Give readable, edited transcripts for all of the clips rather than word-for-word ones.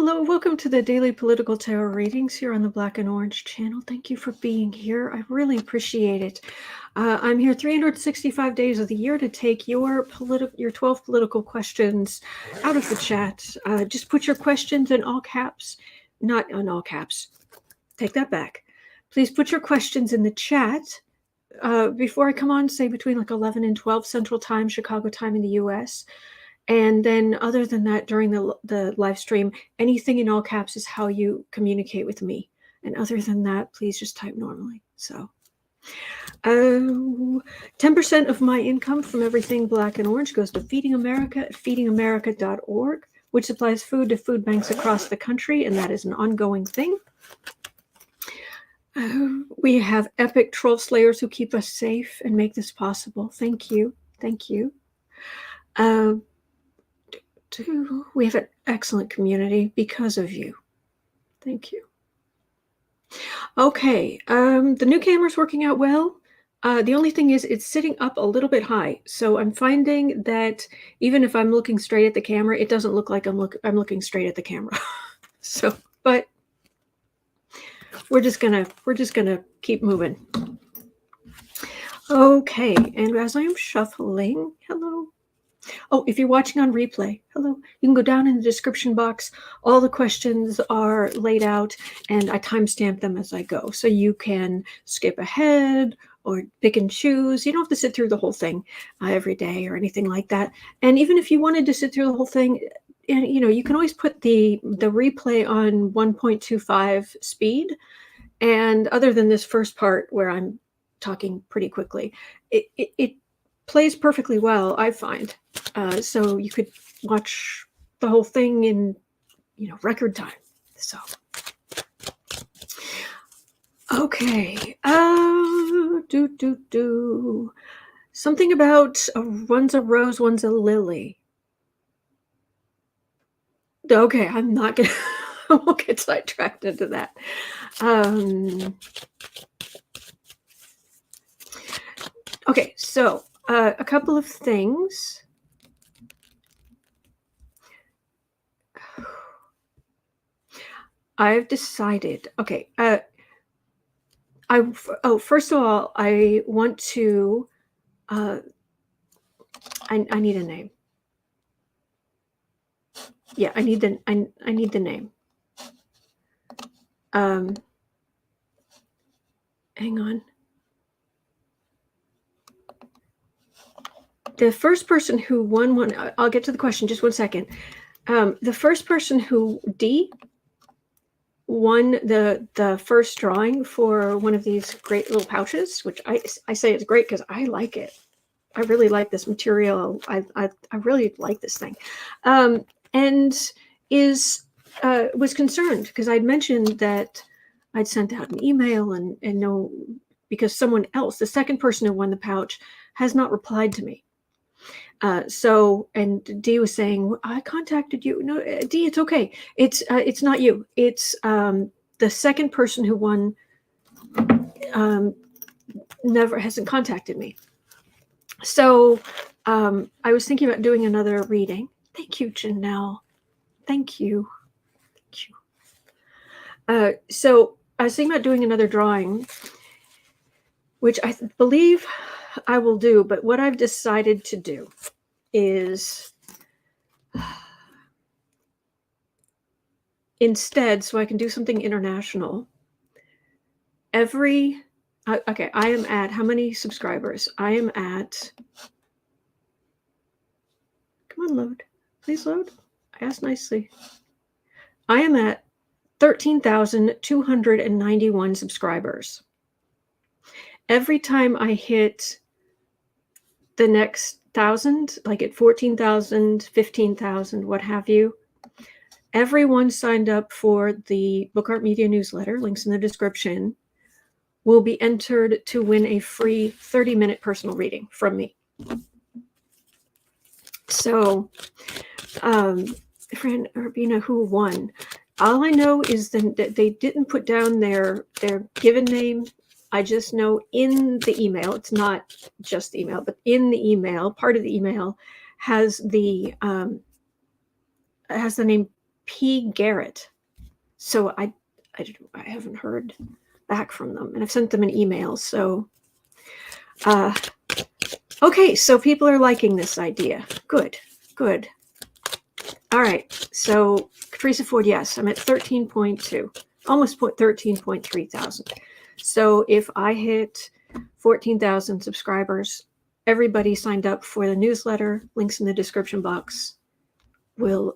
Hello, welcome to the Daily Political Tarot Readings here on the Black and Orange channel. Thank you for being here. I really appreciate it. I'm here 365 days of the year to take your 12 political questions out of the chat. Just put your questions in all caps, not in all caps. Take that back. Please put your questions in the chat. Before I come on, say between like 11 and 12 Central Time, Chicago time in the US. And then other than that, during the live stream, anything in all caps is how you communicate with me. And other than that, please just type normally. So 10% of my income from everything Black and Orange goes to Feeding America at feedingamerica.org, which supplies food to food banks across the country, and that is an ongoing thing. We have epic troll slayers who keep us safe and make this possible. Thank you. Thank you. We have an excellent community because of you. Thank you. Okay, the new camera's working out well. The only thing is it's sitting up a little bit high. So I'm finding that even if I'm looking straight at the camera, it doesn't look like I'm looking straight at the camera. So, but we're just gonna keep moving. Okay, and as I am shuffling, hello. Oh, if you're watching on replay, hello, you can go down in the description box. All the questions are laid out and I timestamp them as I go. So you can skip ahead or pick and choose. You don't have to sit through the whole thing every day or anything like that. And even if you wanted to sit through the whole thing, you know, you can always put the replay on 1.25 speed. And other than this first part where I'm talking pretty quickly, it plays perfectly well, I find. So you could watch the whole thing in, you know, record time. So, okay. Something about one's a rose, one's a lily. Okay, I'm not gonna. I won't get sidetracked into that. Okay, so a couple of things. I've decided. Okay. First of all, I want to. I need a name. Yeah, I need the name. Hang on. The first person who won one, I'll get to the question, just 1 second. The first person who won the first drawing for one of these great little pouches, which I say it's great because I like it. I really like this material. I really like this thing. And was concerned because I'd mentioned that I'd sent out an email and no, because someone else, the second person who won the pouch, has not replied to me. And Dee was saying, well, I contacted you. No, Dee, it's okay. It's not you. It's the second person who won hasn't contacted me. So I was thinking about doing another reading. Thank you, Janelle. Thank you. So I was thinking about doing another drawing, which I believe I will do, but what I've decided to do is instead, so I can do something international, okay, I am at, how many subscribers? I am at, come on, load, please load. I asked nicely. I am at 13,291 subscribers. Every time I hit the next 1,000, like at 14,000, 15,000, what have you, everyone signed up for the Book Art Media newsletter, links in the description, will be entered to win a free 30-minute personal reading from me. So, friend Urbina, who won? All I know is that they didn't put down their given name. I just know in the email, it's not just the email, but in the email, part of the email has the name P. Garrett. So I haven't heard back from them, and I've sent them an email. So, okay, so people are liking this idea. Good. All right, so Teresa Ford, yes, I'm at 13.2, almost 13.3 thousand. So if I hit 14,000 subscribers, everybody signed up for the newsletter, links in the description box, will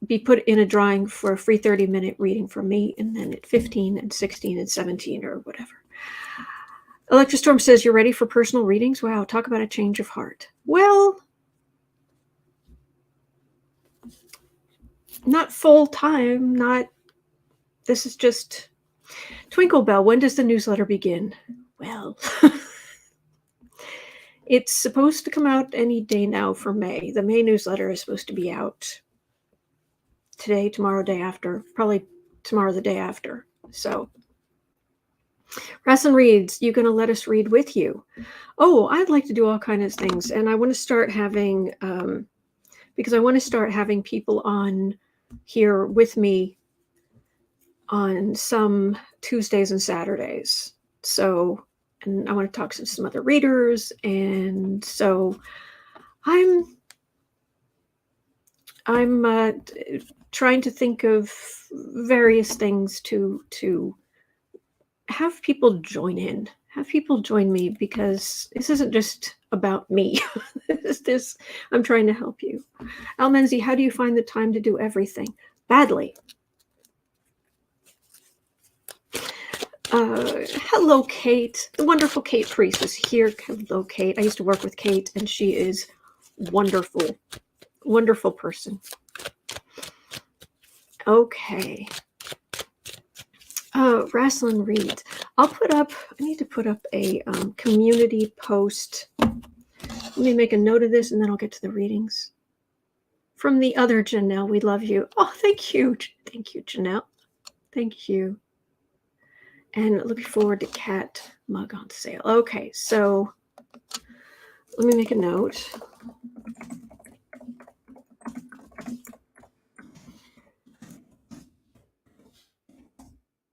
be put in a drawing for a free 30-minute reading from me, and then at 15 and 16 and 17 or whatever. Electra Storm says, you're ready for personal readings? Wow, talk about a change of heart. Well, not full time, this is just Twinkle Bell. When does the newsletter begin? Well, it's supposed to come out any day now for May. The May newsletter is supposed to be out today, tomorrow, day after, probably tomorrow, the day after. So, Rassin reads, you going to let us read with you? Oh, I'd like to do all kinds of things. And I want to start having, because I want to start having people on here with me on some Tuesdays and Saturdays. So, and I want to talk to some other readers. And so I'm trying to think of various things to have people join in, have people join me, because this isn't just about me. I'm trying to help you. Al Menzi, how do you find the time to do everything? Badly. Hello, Kate. The wonderful Kate Priest is here. Hello, Kate. I used to work with Kate, and she is wonderful. Wonderful person. Okay. Rasslin reads. I need to put up a community post. Let me make a note of this, and then I'll get to the readings. From the other Janelle, we love you. Oh, thank you. Thank you, Janelle. Thank you. And looking forward to cat mug on sale. Okay, so let me make a note.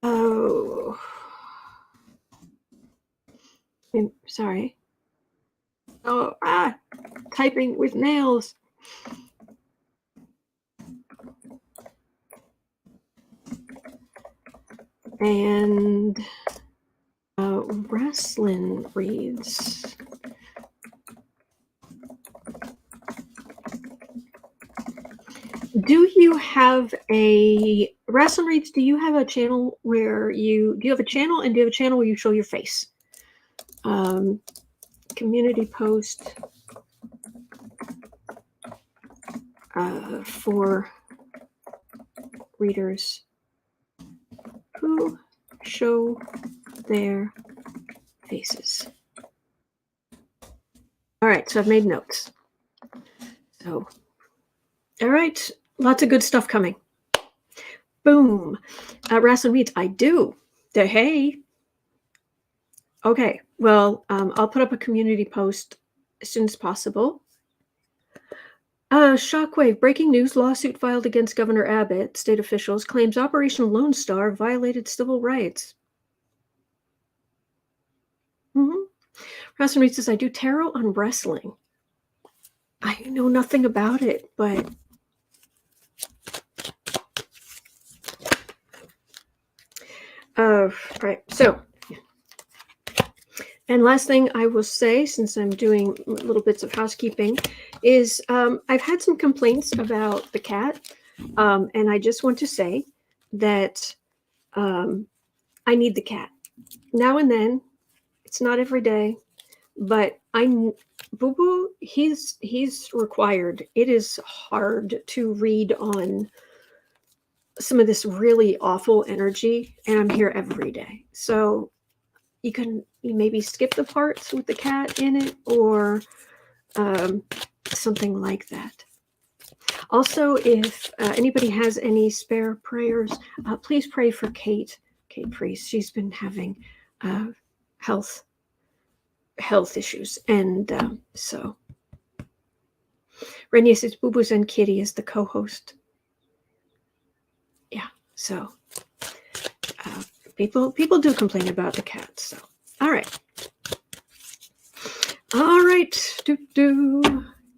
Oh, I'm sorry. Oh, typing with nails. And Rasslin reads. Do you have a Rasslin reads? Do you have a channel where do you have a channel, and do you have a channel where you show your face? Community post for readers who show their faces. All right, so I've made notes. So, all right, lots of good stuff coming. Boom. Rasslin reads, I do. Hey. Okay, well, I'll put up a community post as soon as possible. Shockwave, breaking news, lawsuit filed against Governor Abbott. State officials claims Operation Lone Star violated civil rights. Rasslin reads says, I do tarot on wrestling. I know nothing about it, but right. So, and last thing I will say, since I'm doing little bits of housekeeping, is I've had some complaints about the cat, and I just want to say that I need the cat now and then. It's not every day, but Boo Boo, he's required. It is hard to read on some of this really awful energy, and I'm here every day. So you maybe skip the parts with the cat in it, or something like that. Also, if anybody has any spare prayers, please pray for Kate Priest. She's been having health issues, and so Renia says Boo Boo's and Kitty is the co-host. Yeah, so people do complain about the cats. So all right.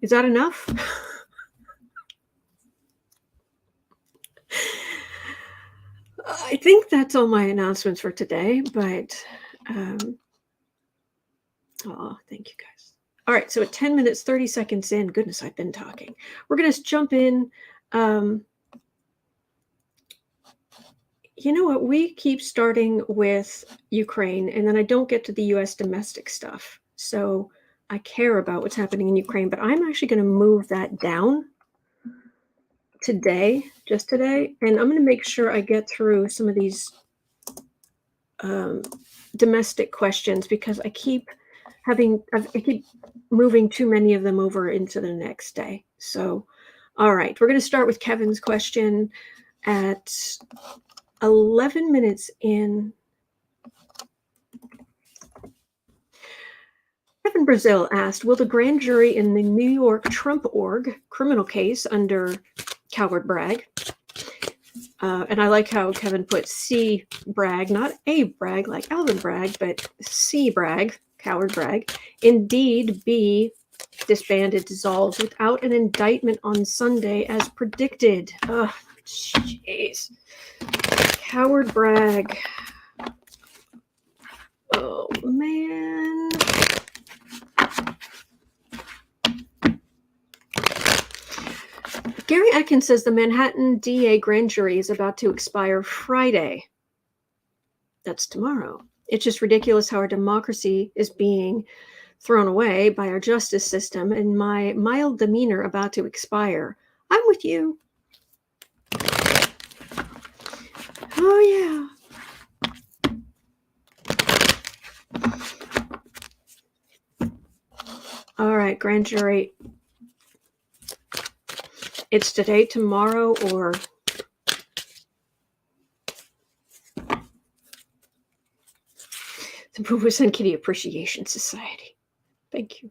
Is that enough? I think that's all my announcements for today, but thank you guys. All right, so at 10 minutes, 30 seconds in, goodness, I've been talking. We're going to jump in. You know what? We keep starting with Ukraine, and then I don't get to the U.S. domestic stuff. So I care about what's happening in Ukraine, but I'm actually going to move that down today, just today, and I'm going to make sure I get through some of these domestic questions because I keep moving too many of them over into the next day. So, all right, we're going to start with Kevin's question at 11 minutes in. Kevin Brazil asked, will the grand jury in the New York Trump org criminal case under Coward Bragg, and I like how Kevin put C. Bragg, not A. Bragg like Alvin Bragg, but C. Bragg, Coward Bragg, indeed be disbanded, dissolved without an indictment on Sunday as predicted. Oh, jeez. Coward Bragg. Oh, man. Gary Atkins says the Manhattan DA grand jury is about to expire Friday. That's tomorrow. It's just ridiculous how our democracy is being thrown away by our justice system and my mild demeanor about to expire. I'm with you. Oh, yeah. All right, grand jury. It's today, tomorrow, or the Boo Boos and Kitty Appreciation Society. Thank you.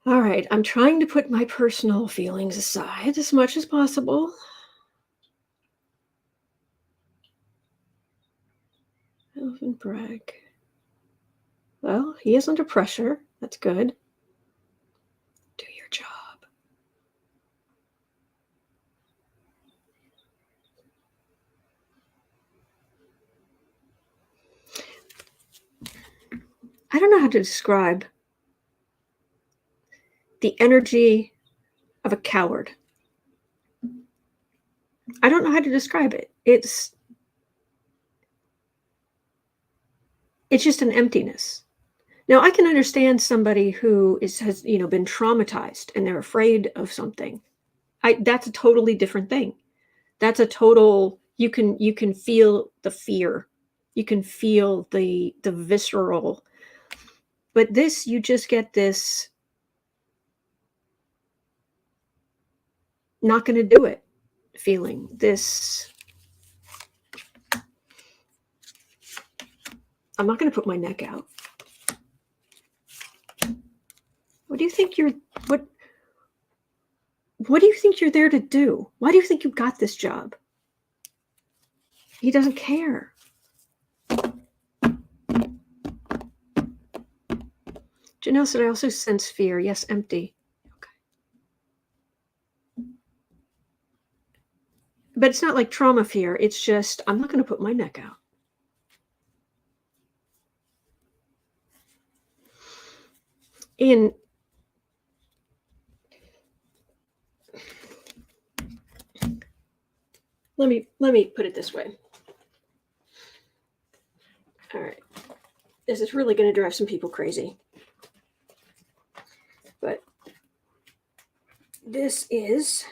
All right, I'm trying to put my personal feelings aside as much as possible. Alvin Bragg. Well, he is under pressure. That's good. Do your job. I don't know how to describe the energy of a coward. I don't know how to describe it. It's just an emptiness. Now, I can understand somebody who has been traumatized and they're afraid of something. That's a totally different thing. That's a total. You can feel the fear. You can feel the visceral. But this, you just get this. Not going to do it. Feeling this. I'm not going to put my neck out. What do you think what do you think you're there to do? Why do you think you got this job? He doesn't care. Janelle said, I also sense fear. Yes, empty. Okay. But it's not like trauma fear. It's just, I'm not going to put my neck out. Let me put it this way. All right. This is really going to drive some people crazy. But this is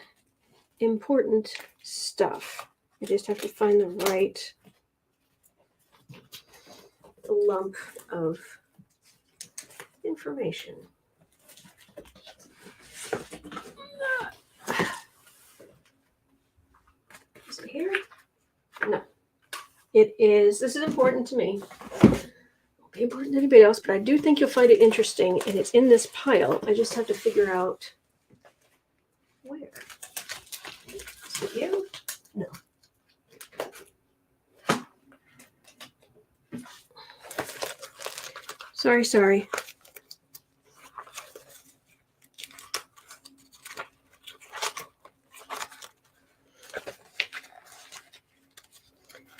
important stuff. I just have to find the right lump of information. Is it here? No. This is important to me. be important to anybody else, but I do think you'll find it interesting, and it's in this pile. I just have to figure out where. Is it you? No. Sorry.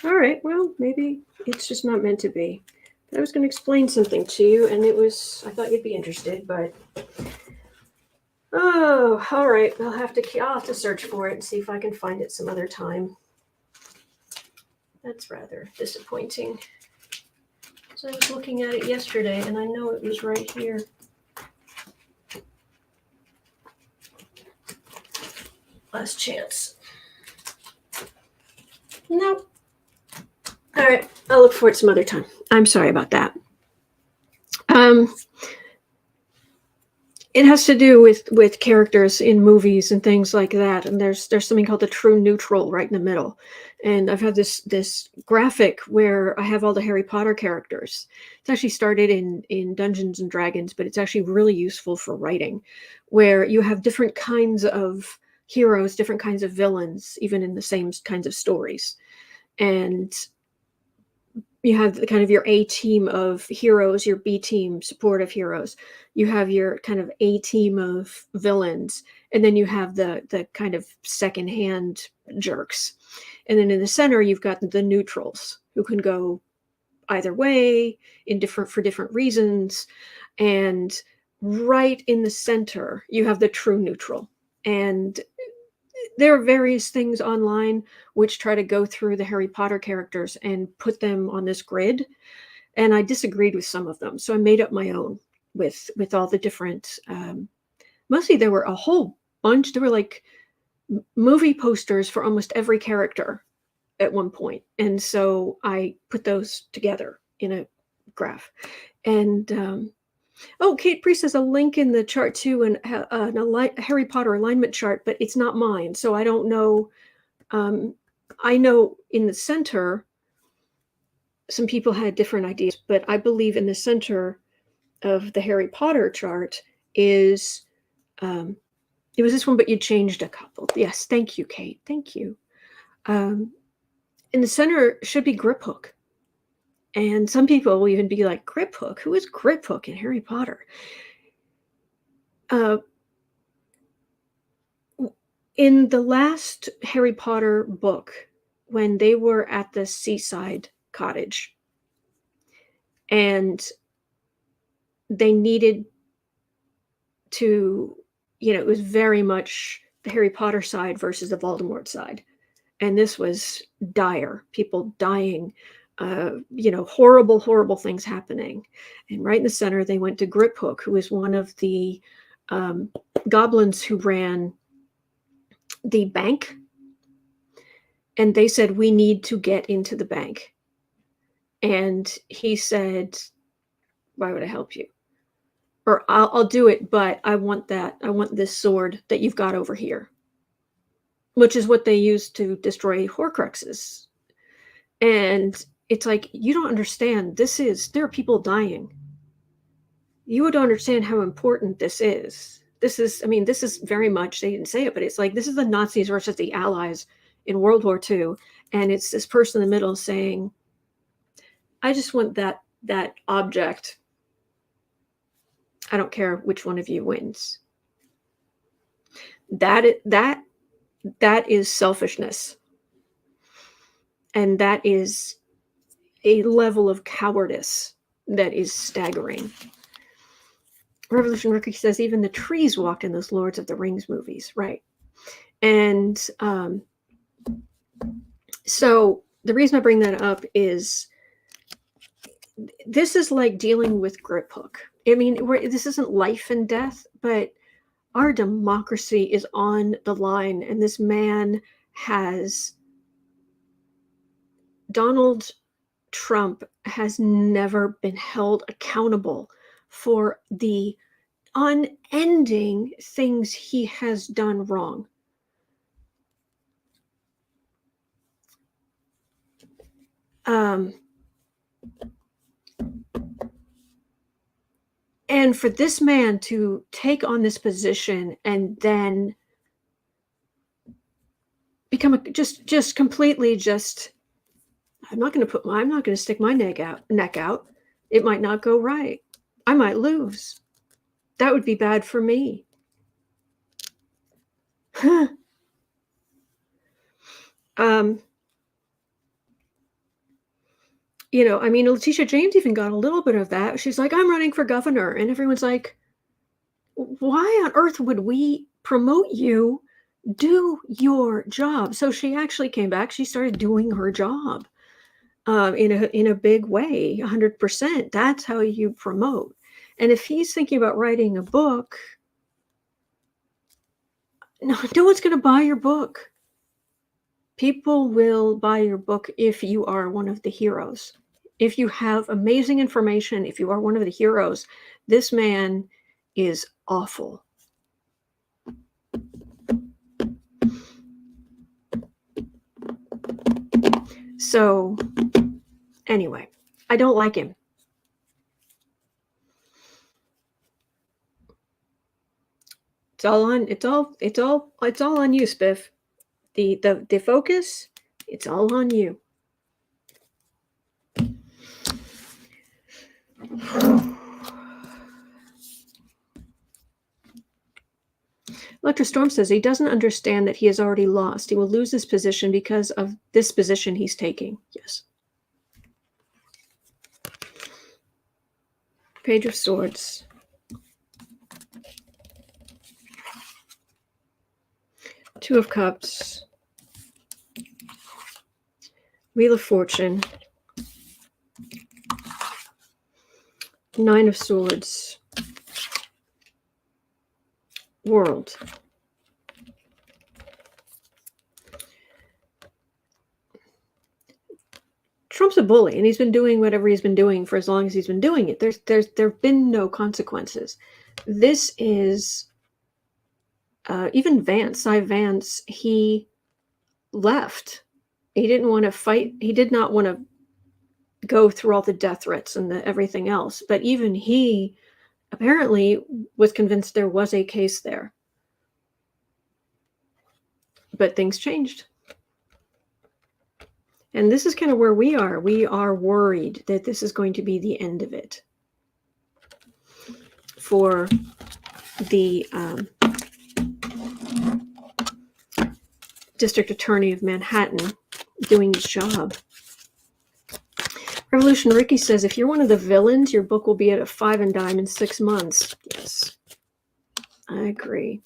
All right, well, maybe it's just not meant to be. But I was going to explain something to you, and I thought you'd be interested, but oh, all right. I'll have to search for it and see if I can find it some other time. That's rather disappointing. So I was looking at it yesterday, and I know it was right here. Last chance. Nope. All right, I'll look for it some other time. I'm sorry about that. It has to do with characters in movies and things like that. And there's something called the true neutral right in the middle. And I've had this graphic where I have all the Harry Potter characters. It's actually started in Dungeons and Dragons, but it's actually really useful for writing, where you have different kinds of heroes, different kinds of villains, even in the same kinds of stories. And you have the kind of your A team of heroes, your B team supportive heroes. You have your kind of A team of villains, and then you have the kind of secondhand jerks. And then in the center, you've got the neutrals who can go either way for different reasons. And right in the center, you have the true neutral. And there are various things online which try to go through the Harry Potter characters and put them on this grid, and I disagreed with some of them, so I made up my own with all the different. Mostly, there were a whole bunch. There were like movie posters for almost every character at one point, and so I put those together in a graph. And oh, Kate Priest has a link in the chart too, and a Harry Potter alignment chart, but it's not mine, so I don't know. I know in the center, some people had different ideas, but I believe in the center of the Harry Potter chart is, it was this one, but you changed a couple. Yes, thank you, Kate. Thank you. In the center should be Grip Hook. And some people will even be like, Grip Hook? Who is Grip Hook in Harry Potter? In the last Harry Potter book, when they were at the seaside cottage and they needed to, it was very much the Harry Potter side versus the Voldemort side. And this was dire, people dying, horrible, horrible things happening. And right in the center, they went to Grip Hook, who was one of the goblins who ran the bank. And they said, we need to get into the bank. And he said, why would I help you? Or I'll do it, but I want this sword that you've got over here, which is what they used to destroy Horcruxes. And it's like, you don't understand. There are people dying. You would understand how important this is. This is very much, they didn't say it, but it's like, this is the Nazis versus the Allies in World War II. And it's this person in the middle saying, I just want that object. I don't care which one of you wins. That is selfishness. And that is a level of cowardice that is staggering. Revolution Rookie says even the trees walked in those Lords of the Rings movies, right? And so the reason I bring that up is this is like dealing with Grip Hook. I mean, this isn't life and death, but our democracy is on the line, and this man Donald Trump has never been held accountable for the unending things he has done wrong. And for this man to take on this position and then become just completely just, I'm not going to stick my neck out. It might not go right. I might lose. That would be bad for me. I mean, Letitia James even got a little bit of that. She's like, I'm running for governor. And everyone's like, why on earth would we promote you? Do your job. So she actually came back. She started doing her job in a big way, 100%. That's how you promote. And if he's thinking about writing a book, no one's going to buy your book. People will buy your book if you are one of the heroes. If you have amazing information, if you are one of the heroes, this man is awful. So, anyway, I don't like him. It's all on you, Spiff. The focus, it's all on you. Electra Storm says he doesn't understand that he has already lost. He will lose his position because of this position he's taking. Yes. Page of Swords. Two of Cups. Wheel of Fortune. Nine of Swords. World. Trump's a bully, and he's been doing whatever he's been doing for as long as he's been doing it. There've been no consequences. This is even Vance, he left. He didn't want to fight. He did not want to go through all the death threats and everything else. But even he apparently was convinced there was a case there. But things changed. And this is kind of where we are. We are worried that this is going to be the end of it for the District Attorney of Manhattan doing his job. Revolution Ricky says, if you're one of the villains, your book will be at a 5 and dime in 6 months. Yes, I agree.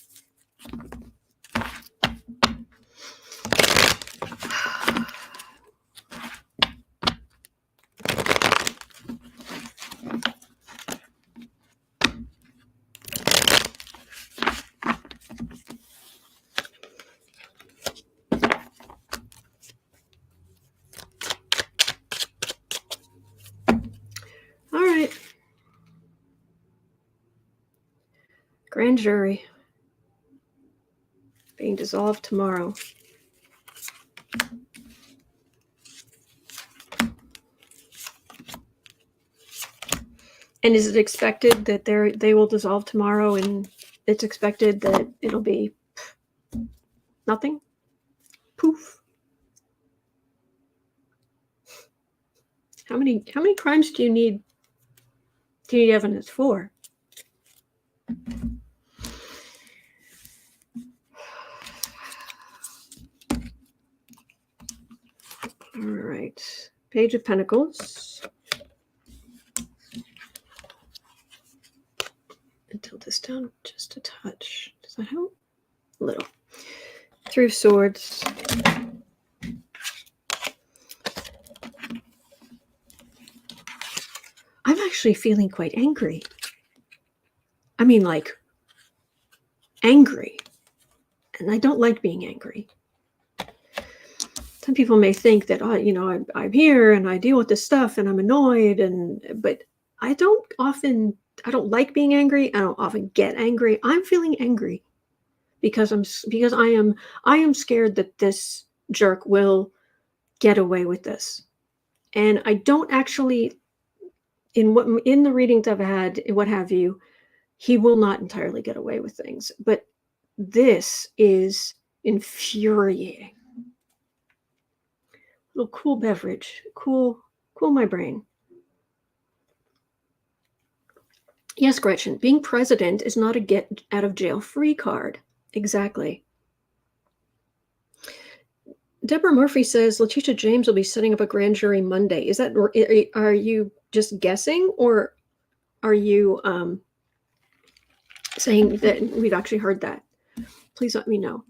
Grand jury being dissolved tomorrow. And is it expected that they will dissolve tomorrow, and it's expected that it'll be nothing? Poof. How many crimes do you need evidence for? All right. Page of Pentacles. And tilt this down just a touch. Does that help? A little. Three of Swords. I'm actually feeling quite angry. I mean, like, angry. And I don't like being angry. Some people may think that, I'm here and I deal with this stuff and I'm annoyed, but I don't like being angry. I don't often get angry. I'm feeling angry because I am scared that this jerk will get away with this. And I don't actually in the readings I've had, what have you, he will not entirely get away with things. But this is infuriating. A little cool beverage, cool my brain. Yes, Gretchen, being president is not a get out of jail free card. Exactly. Deborah Murphy says Letitia James will be setting up a grand jury Monday. Is that, are you just guessing, or are you saying that we've actually heard that? Please let me know.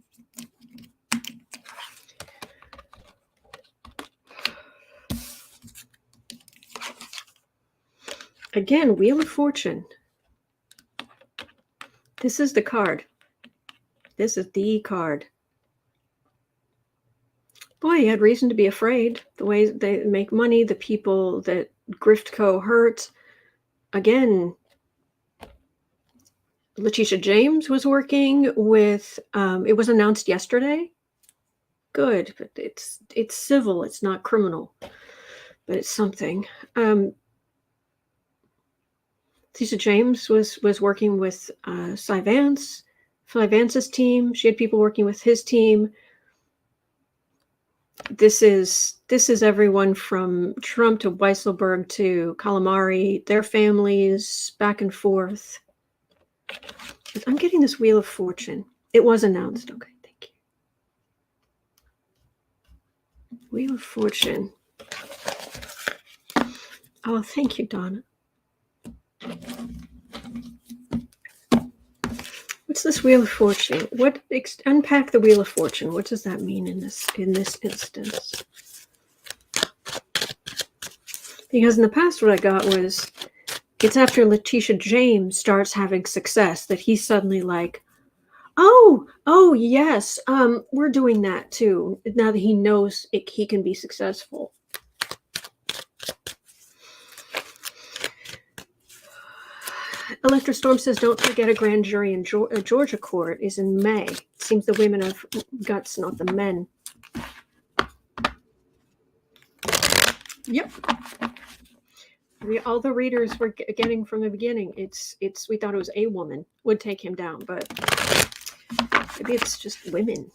Again, Wheel of Fortune. This is the card. This is the card. Boy, he had reason to be afraid. The way they make money, the people that Griftco hurt. Again, Letitia James was working with, it was announced yesterday. Good, but it's civil, it's not criminal, but it's something. Letitia James was working with Cy Vance, Vance's team. She had people working with his team. This is everyone from Trump to Weisselberg to Calamari, their families, back and forth. I'm getting this Wheel of Fortune. It was announced. Okay, thank you. Wheel of Fortune. Oh, thank you, Donna. What's this Wheel of Fortune? Unpack the Wheel of Fortune. What does that mean in this instance? Because in the past, what I got was, it's after Letitia James starts having success that he's suddenly like, oh yes, we're doing that too. Now that he knows he can be successful. Electra Storm says, don't forget a grand jury in Georgia court is in May. It seems the women have guts, not the men. Yep. All the readers were getting from the beginning, we thought it was a woman would take him down, but maybe it's just women.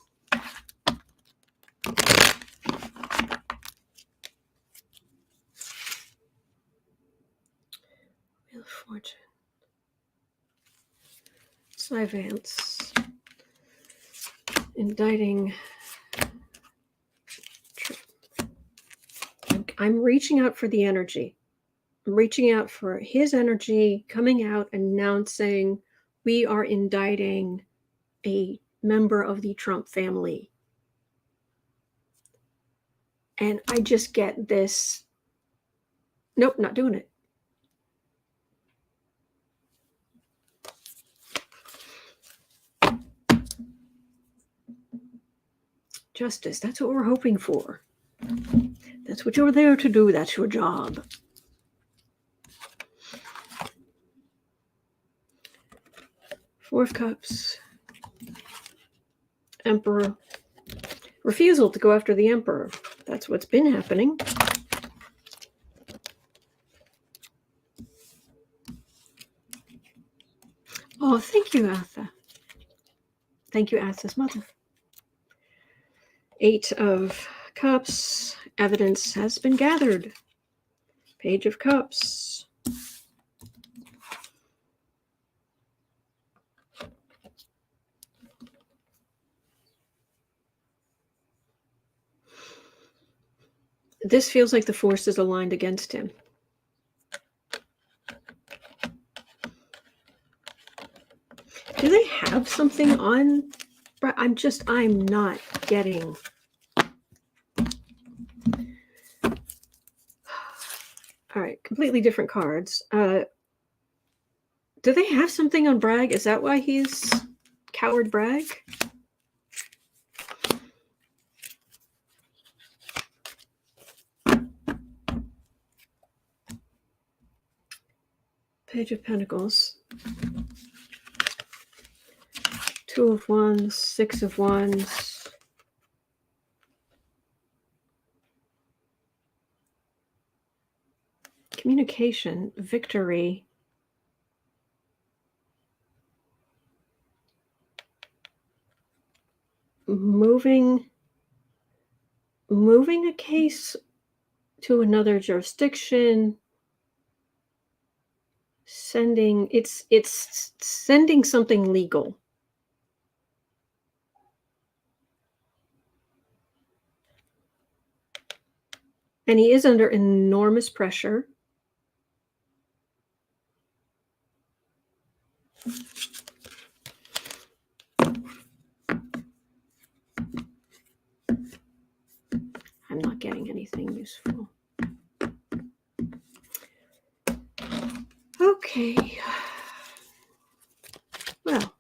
Wheel of Fortune. Cy Vance indicting. I'm reaching out for the energy. I'm reaching out for his energy coming out, announcing we are indicting a member of the Trump family. And I just get this. Nope, not doing it. Justice, that's what we're hoping for. That's what you're there to do. That's your job. Four of Cups. Emperor. Refusal to go after the Emperor. That's what's been happening. Oh, thank you, Atha. Thank you, Atha's mother. Eight of Cups. Evidence has been gathered. Page of Cups. This feels like the force is aligned against him. Do they have something on? I'm not getting. All right, completely different cards. Do they have something on Bragg? Is that why he's Coward Bragg? Page of Pentacles. Two of Wands, Six of Wands. communication victory. Moving a case to another jurisdiction, it's sending something legal. And he is under enormous pressure. I'm not getting anything useful. Okay. Well,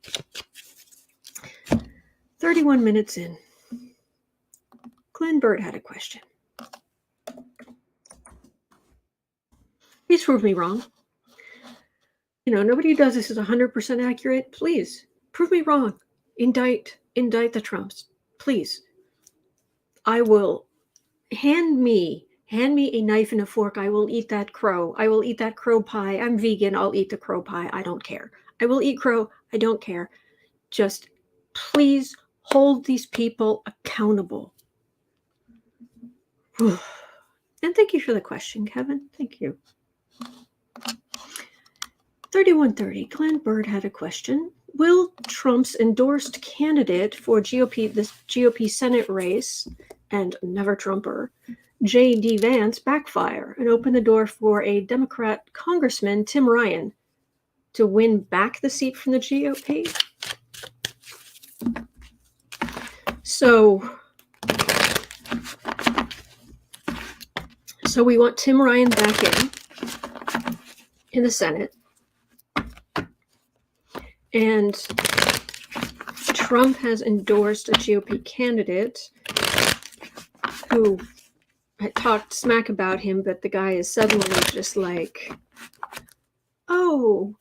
31 minutes in. Glenn Bird had a question. Please prove me wrong. Nobody who does this is 100% accurate. Please, prove me wrong. Indict the Trumps. Please. I will hand me a knife and a fork. I will eat that crow. I will eat that crow pie. I'm vegan. I'll eat the crow pie. I don't care. I will eat crow. I don't care. Just please hold these people accountable. And thank you for the question, Kevin. Thank you. 3130. Glenn Bird had a question. Will Trump's endorsed candidate for this GOP Senate race, and never Trumper, J.D. Vance, backfire and open the door for a Democrat congressman, Tim Ryan, to win back the seat from the GOP? So we want Tim Ryan back in the Senate. And Trump has endorsed a GOP candidate who had talked smack about him, but the guy is suddenly just like, oh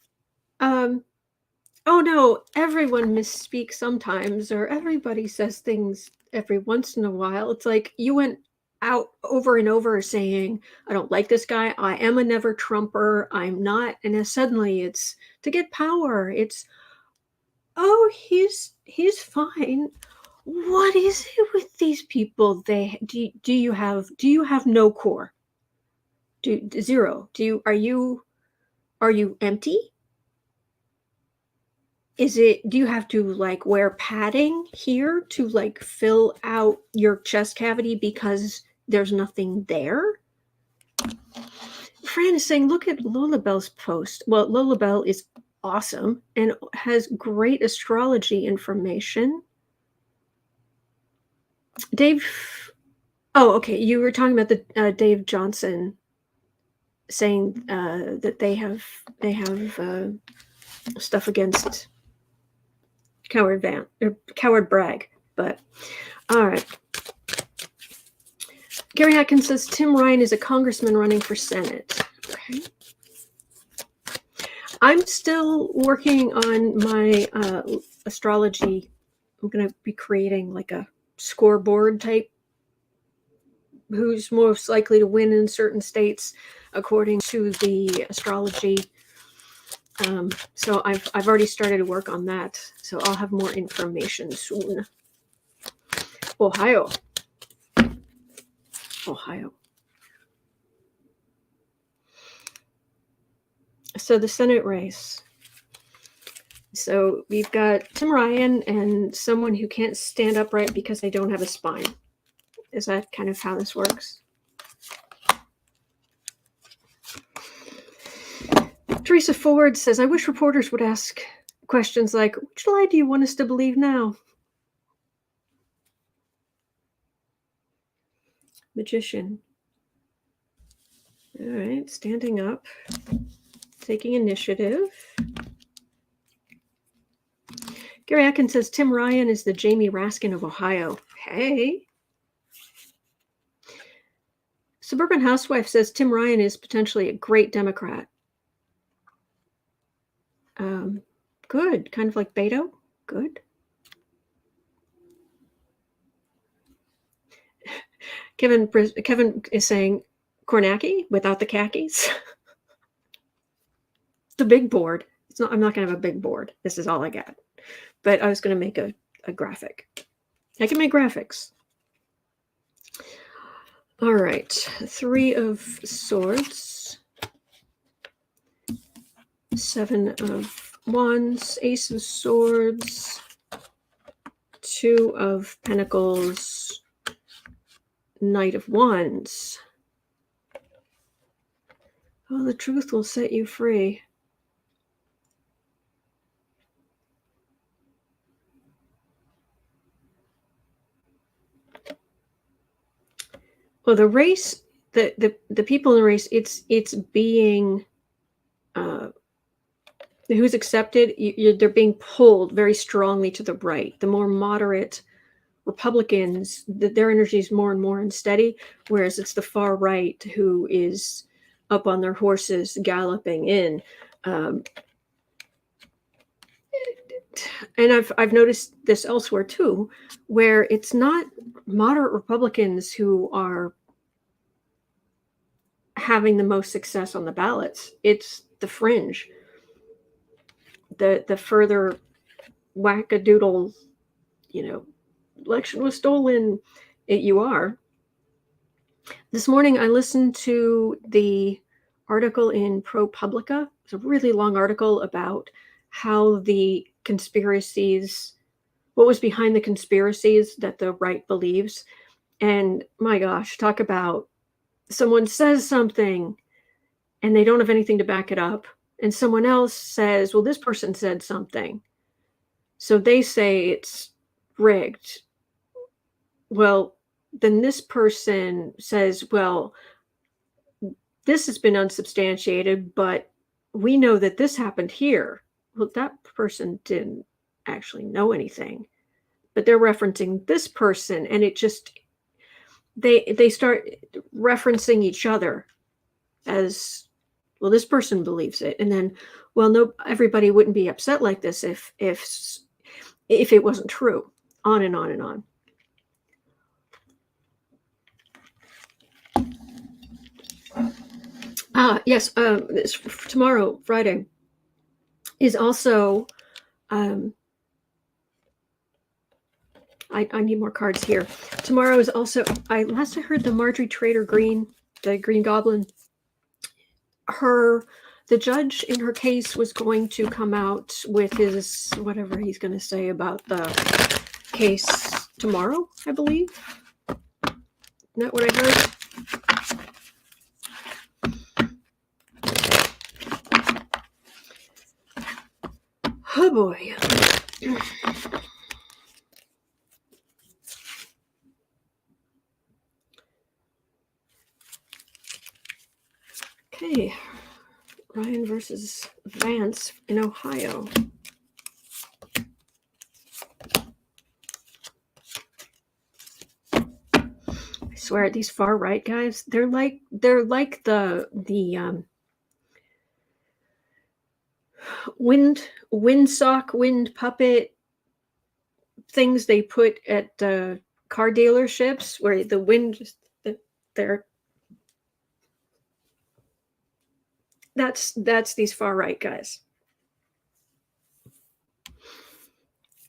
no, everyone misspeaks sometimes, or everybody says things every once in a while. It's like you went out over and over saying, I don't like this guy. I am a never Trumper. I'm not. And then suddenly it's to get power. It's, oh, he's fine. What is it with these people? Do you have no core? Zero. Are you empty? Do you have to like wear padding here to like fill out your chest cavity because there's nothing there? Fran is saying, look at Lola Bell's post. Well, Lola Bell is awesome and has great astrology information. Dave, oh, okay. You were talking about the Dave Johnson saying that they have stuff against Coward Bragg, but all right. Gary Atkins says Tim Ryan is a congressman running for Senate. Okay. I'm still working on my astrology. I'm going to be creating like a scoreboard type. Who's most likely to win in certain states according to the astrology. So I've already started to work on that. So I'll have more information soon. Ohio. So the Senate race. So we've got Tim Ryan and someone who can't stand upright because they don't have a spine. Is that kind of how this works? Teresa Ford says, I wish reporters would ask questions like, which lie do you want us to believe now? Magician. All right, standing up, taking initiative. Gary Atkins says, Tim Ryan is the Jamie Raskin of Ohio. Hey. Suburban Housewife says Tim Ryan is potentially a great Democrat. Good. Kind of like Beto. Good. Kevin is saying Kornacki without the khakis. the big board. It's not. I'm not going to have a big board. This is all I got. But I was going to make a graphic. I can make graphics. All right. 3 of Swords. 7 of Wands. Ace of Swords. 2 of Pentacles. Knight of Wands. Oh, the truth will set you free. Well, the race, the people in the race, it's being who's accepted. They're being pulled very strongly to the right. The more moderate Republicans, their energy is more and more unsteady, whereas it's the far right who is up on their horses, galloping in. And I've noticed this elsewhere too, where it's not moderate Republicans who are having the most success on the ballots. It's the fringe, the further wackadoodle, election was stolen. You are. This morning I listened to the article in ProPublica. It's a really long article about how the conspiracies, what was behind the conspiracies that the right believes. And my gosh, talk about someone says something and they don't have anything to back it up. And someone else says, well, this person said something, so they say it's rigged. Well, then this person says, well, this has been unsubstantiated, but we know that this happened here. Well, that person didn't actually know anything, but they're referencing this person, and it just, they start referencing each other as, well, this person believes it. And then, well, no, everybody wouldn't be upset like this if it wasn't true. On and on and on. Yes, tomorrow, Friday, is also, I need more cards here. Tomorrow is also, last I heard, the Marjorie Trader Green, the Green Goblin, the judge in her case was going to come out with his, whatever he's going to say about the case tomorrow, I believe. Isn't that what I heard? Oh boy. Okay. Ryan versus Vance in Ohio. I swear, these far right guys, they're like the wind puppet things they put at car dealerships where the wind just, they're, that's these far right guys.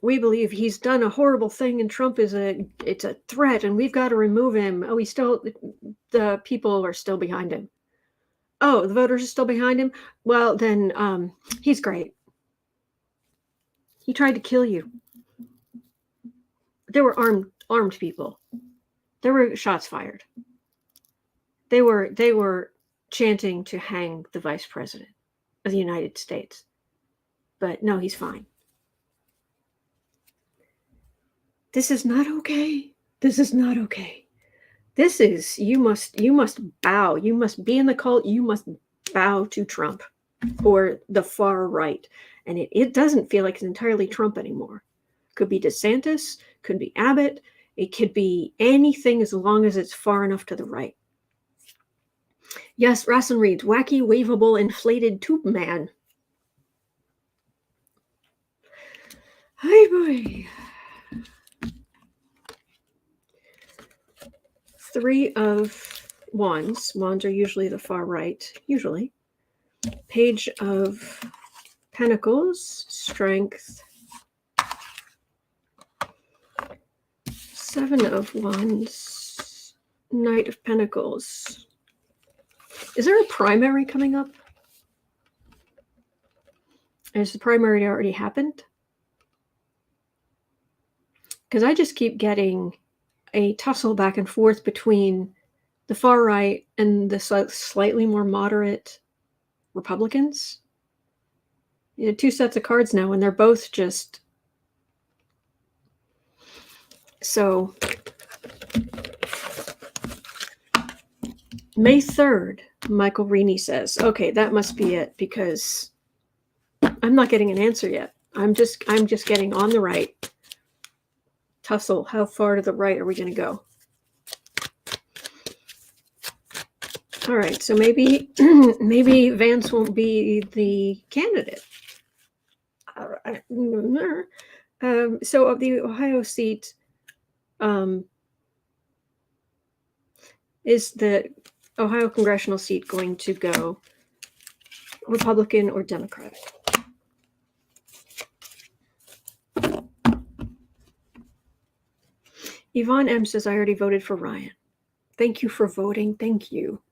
We believe he's done a horrible thing and Trump is it's a threat and we've got to remove him. Oh, the people are still behind him. Oh, the voters are still behind him? Well, then he's great. He tried to kill you. There were armed people. There were shots fired. They were chanting to hang the vice president of the United States. But no, he's fine. This is not okay. This is not okay. This is, you must bow. You must be in the cult. You must bow to Trump or the far right. And it doesn't feel like it's entirely Trump anymore. Could be DeSantis, could be Abbott. It could be anything as long as it's far enough to the right. Yes, Rassin reads, wacky, waveable, inflated tube man. Hi, boy. 3 of Wands. Wands are usually the far right, usually. Page of Pentacles, Strength, Seven of Wands, Knight of Pentacles. Is there a primary coming up? Has the primary already happened? Because I just keep getting a tussle back and forth between the far right and the slightly more moderate Republicans. You know, two sets of cards now, and they're both just... So, May 3rd, Michael Reaney says, okay, that must be it, because I'm not getting an answer yet. I'm just getting on the right. Tussle, how far to the right are we going to go? All right, so maybe maybe Vance won't be the candidate. So of the Ohio seat, is the Ohio congressional seat going to go Republican or Democratic? Yvonne M. says, I already voted for Ryan. Thank you for voting. Thank you.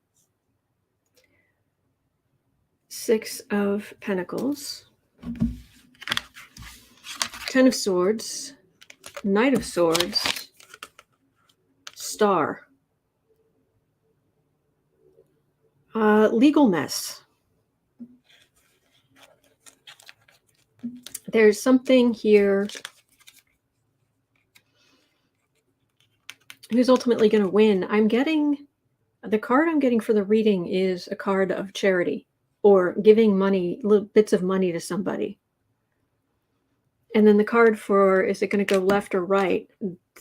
Six of Pentacles. Ten of Swords. Knight of Swords. Star. Legal mess. There's something here. Who's ultimately going to win? I'm getting, the card I'm getting for the reading is a card of charity or giving money, little bits of money to somebody. And then the card for, is it going to go left or right?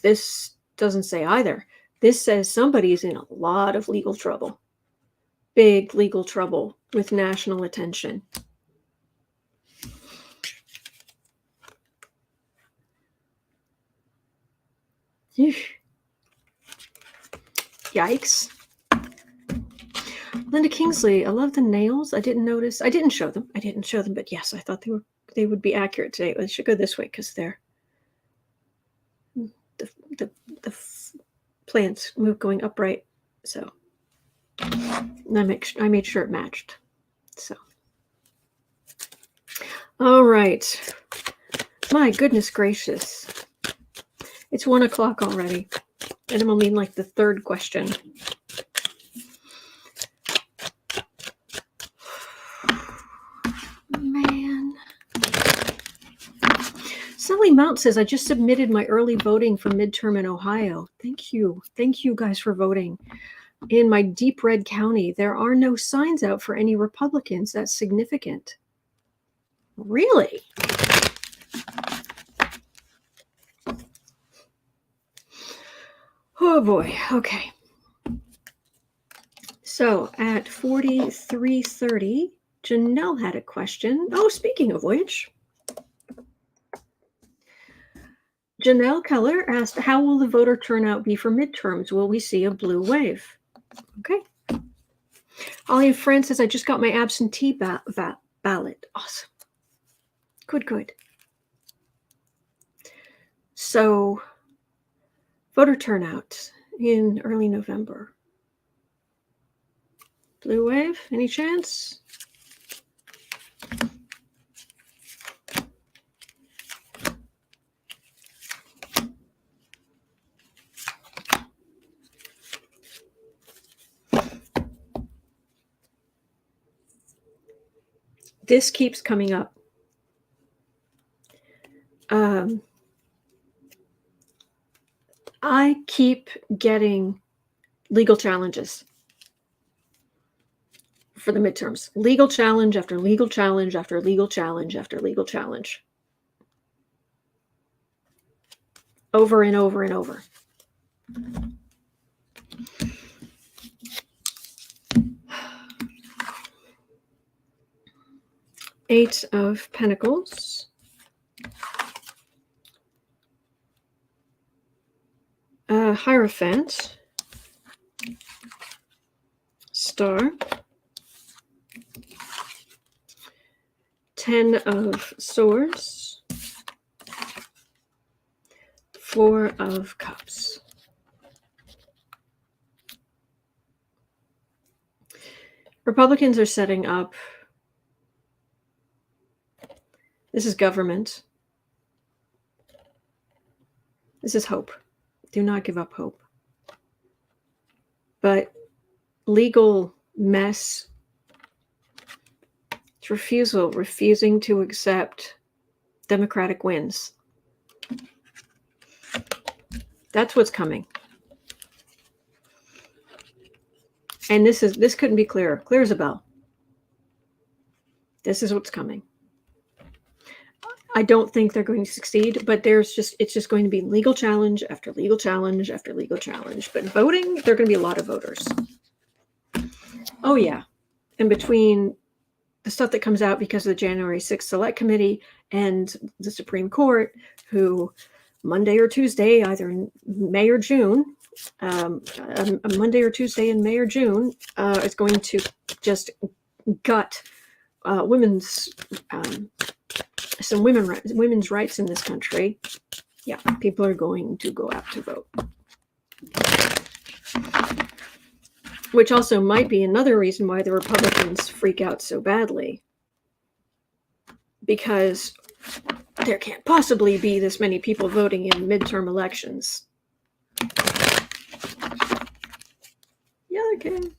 This doesn't say either. This says somebody's in a lot of legal trouble. Big legal trouble with national attention. Eesh. Yikes. Linda Kingsley, I love the nails. I didn't notice. I didn't show them, but yes, I thought they would be accurate today. They should go this way because they're the plants move going upright. So I made sure it matched. So, all right. My goodness gracious. It's 1 o'clock already. And I'm only in like the third question. Man. Sally Mount says, I just submitted my early voting for midterm in Ohio. Thank you. Thank you guys for voting. In my deep red county, there are no signs out for any Republicans. That's significant. Really? Oh boy. Okay. So at 43:30, Janelle had a question. Oh, speaking of which, Janelle Keller asked, how will the voter turnout be for midterms? Will we see a blue wave? Okay. Ollie Friend says, I just got my absentee ballot. Awesome. Good. So, voter turnout in early November. Blue wave, any chance? This keeps coming up. I keep getting legal challenges for the midterms. Legal challenge after legal challenge after legal challenge after legal challenge. Over and over and over. Eight of Pentacles. Hierophant. Star. 10 of Swords, 4 of Cups. Republicans are setting up. This is government. This is hope. Do not give up hope. But legal mess. It's refusing to accept Democratic wins. That's what's coming. And this couldn't be clearer. Clear as a bell. This is what's coming. I don't think they're going to succeed, but it's just going to be legal challenge after legal challenge after legal challenge. But voting, there are going to be a lot of voters. Oh yeah. And between the stuff that comes out because of the January 6th Select Committee and the Supreme Court, who Monday or Tuesday, either in May or June, a Monday or Tuesday in May or June, is going to just gut women's rights in this country. Yeah, people are going to go out to vote. Which also might be another reason why the Republicans freak out so badly. Because there can't possibly be this many people voting in midterm elections. Yeah, there can.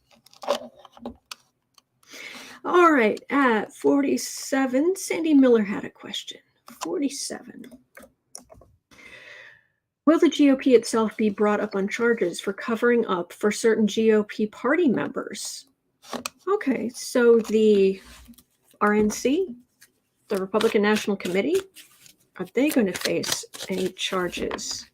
All right, at 47, Sandy Miller had a question. 47. Will the GOP itself be brought up on charges for covering up for certain GOP party members? Okay, so the RNC, the Republican National Committee, are they going to face any charges?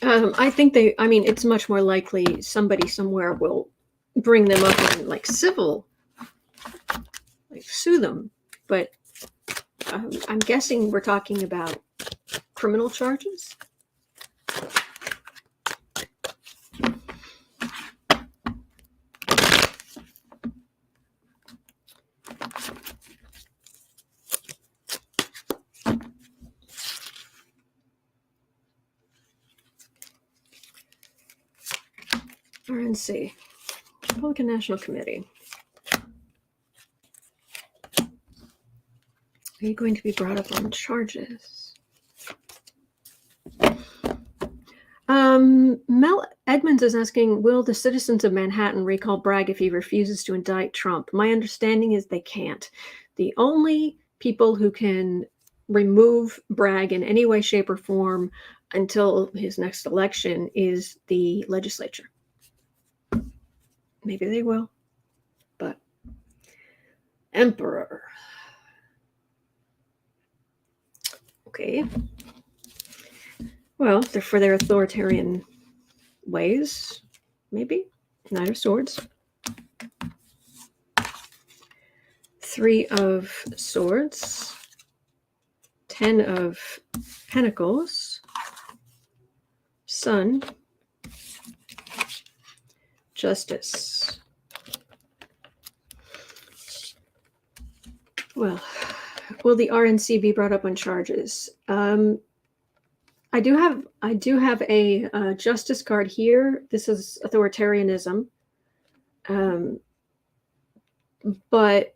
I think it's much more likely somebody somewhere will bring them up in like civil, like sue them. But I'm guessing we're talking about criminal charges. RNC, Republican National Committee. Are you going to be brought up on charges? Mel Edmonds is asking, will the citizens of Manhattan recall Bragg if he refuses to indict Trump? My understanding is they can't. The only people who can remove Bragg in any way, shape, or form until his next election is the legislature. Maybe they will, but Emperor. Okay. Well, they're for their authoritarian ways, maybe. Knight of Swords. 3 of Swords. 10 of Pentacles. Sun. Justice. Well, will the RNC be brought up on charges? I do have a justice card here. This is authoritarianism, but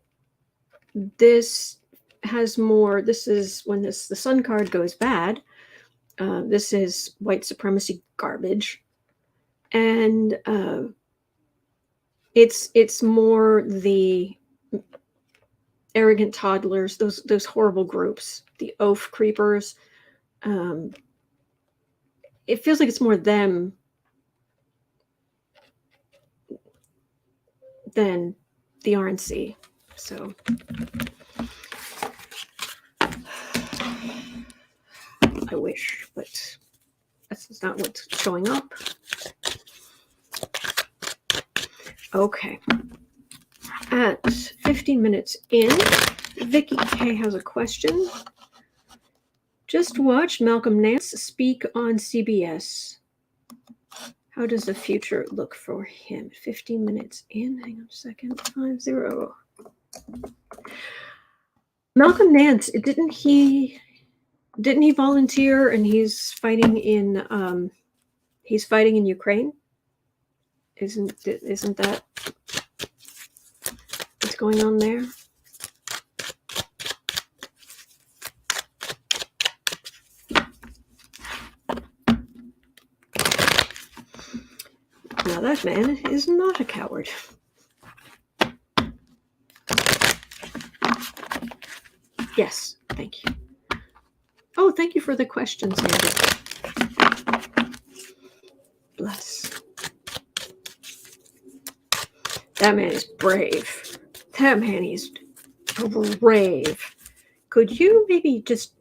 this has more. This is when the Sun card goes bad. This is white supremacy garbage, and it's more the arrogant toddlers, those horrible groups, the oaf creepers. It feels like it's more them than the RNC. So I wish, but that's not what's showing up. Okay. At 15 minutes in, Vicky K has a question. Just watched Malcolm Nance speak on CBS. How does the future look for him? 15 minutes in. Hang on a second. 50. Malcolm Nance, didn't he volunteer and he's fighting in Ukraine? Isn't that what's going on there? Now that man is not a coward. Yes, thank you. Oh, thank you for the question, Sandy. Bless. That man is brave. That man is brave. Could you maybe just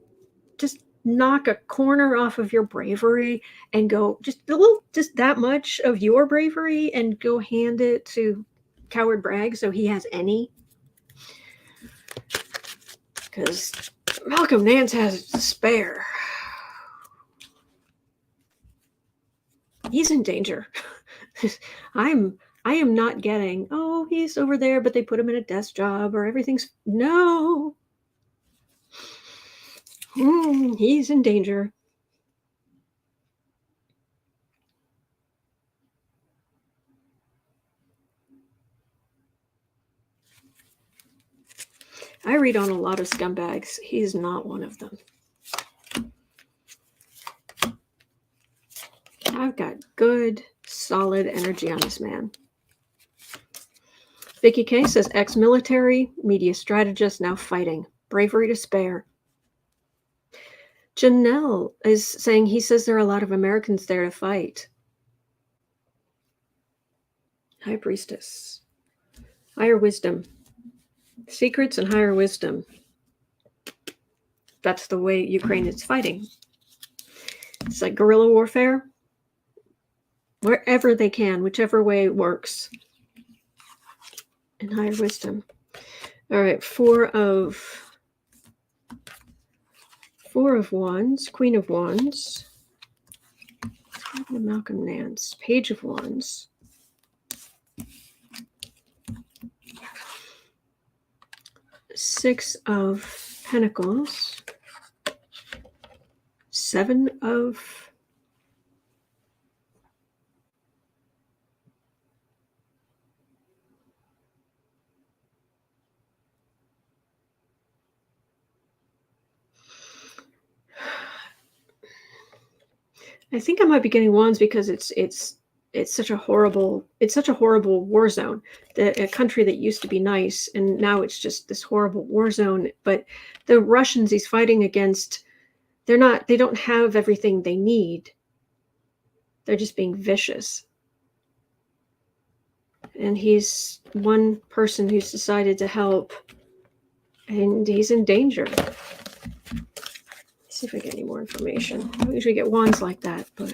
knock a corner off of your bravery and go just that much of your bravery and go hand it to Coward Bragg so he has any? Because Malcolm Nance has to spare. He's in danger. I am not getting, oh, he's over there, but they put him in a desk job or everything's, no. He's in danger. I read on a lot of scumbags. He's not one of them. I've got good, solid energy on this man. Vicky K says, ex-military, media strategist, now fighting. Bravery to spare. Janelle is saying he says there are a lot of Americans there to fight. High Priestess. Higher wisdom. Secrets and higher wisdom. That's the way Ukraine is fighting. It's like guerrilla warfare. Wherever they can, whichever way works. And higher wisdom. All right, four of wands, Queen of Wands, Malcolm Nance, Page of Wands, Six of Pentacles, Seven of I think I might be getting wands because it's such a horrible war zone. A country that used to be nice and now it's just this horrible war zone. But the Russians he's fighting against, they don't have everything they need. They're just being vicious. And he's one person who's decided to help, and he's in danger. See if I get any more information. I don't usually get wands like that, but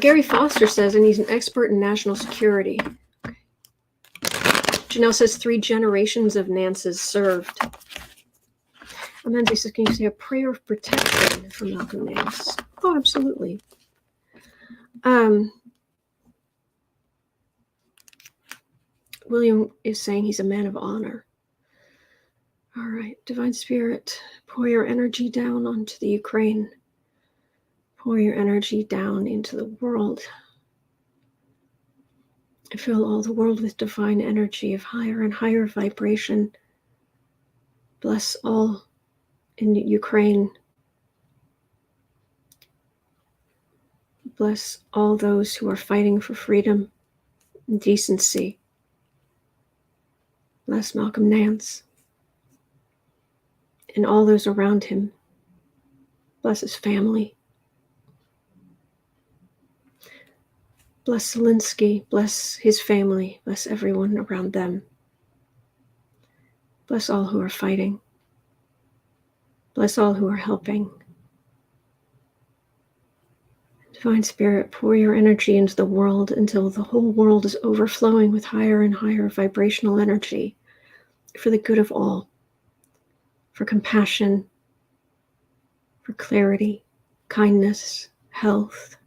Gary Foster says, and he's an expert in national security. Okay. Janelle says 3 generations of Nances served. Amanda says, can you say a prayer of protection for Malcolm Nance? Oh, absolutely. William is saying he's a man of honor. All right, Divine Spirit, pour your energy down onto the Ukraine. Pour your energy down into the world. Fill all the world with divine energy of higher and higher vibration. Bless all in Ukraine. Bless all those who are fighting for freedom and decency. Bless Malcolm Nance and all those around him. Bless his family. Bless Zelensky. Bless his family. Bless everyone around them. Bless all who are fighting. Bless all who are helping. Divine Spirit, pour your energy into the world until the whole world is overflowing with higher and higher vibrational energy for the good of all, for compassion, for clarity, kindness, health.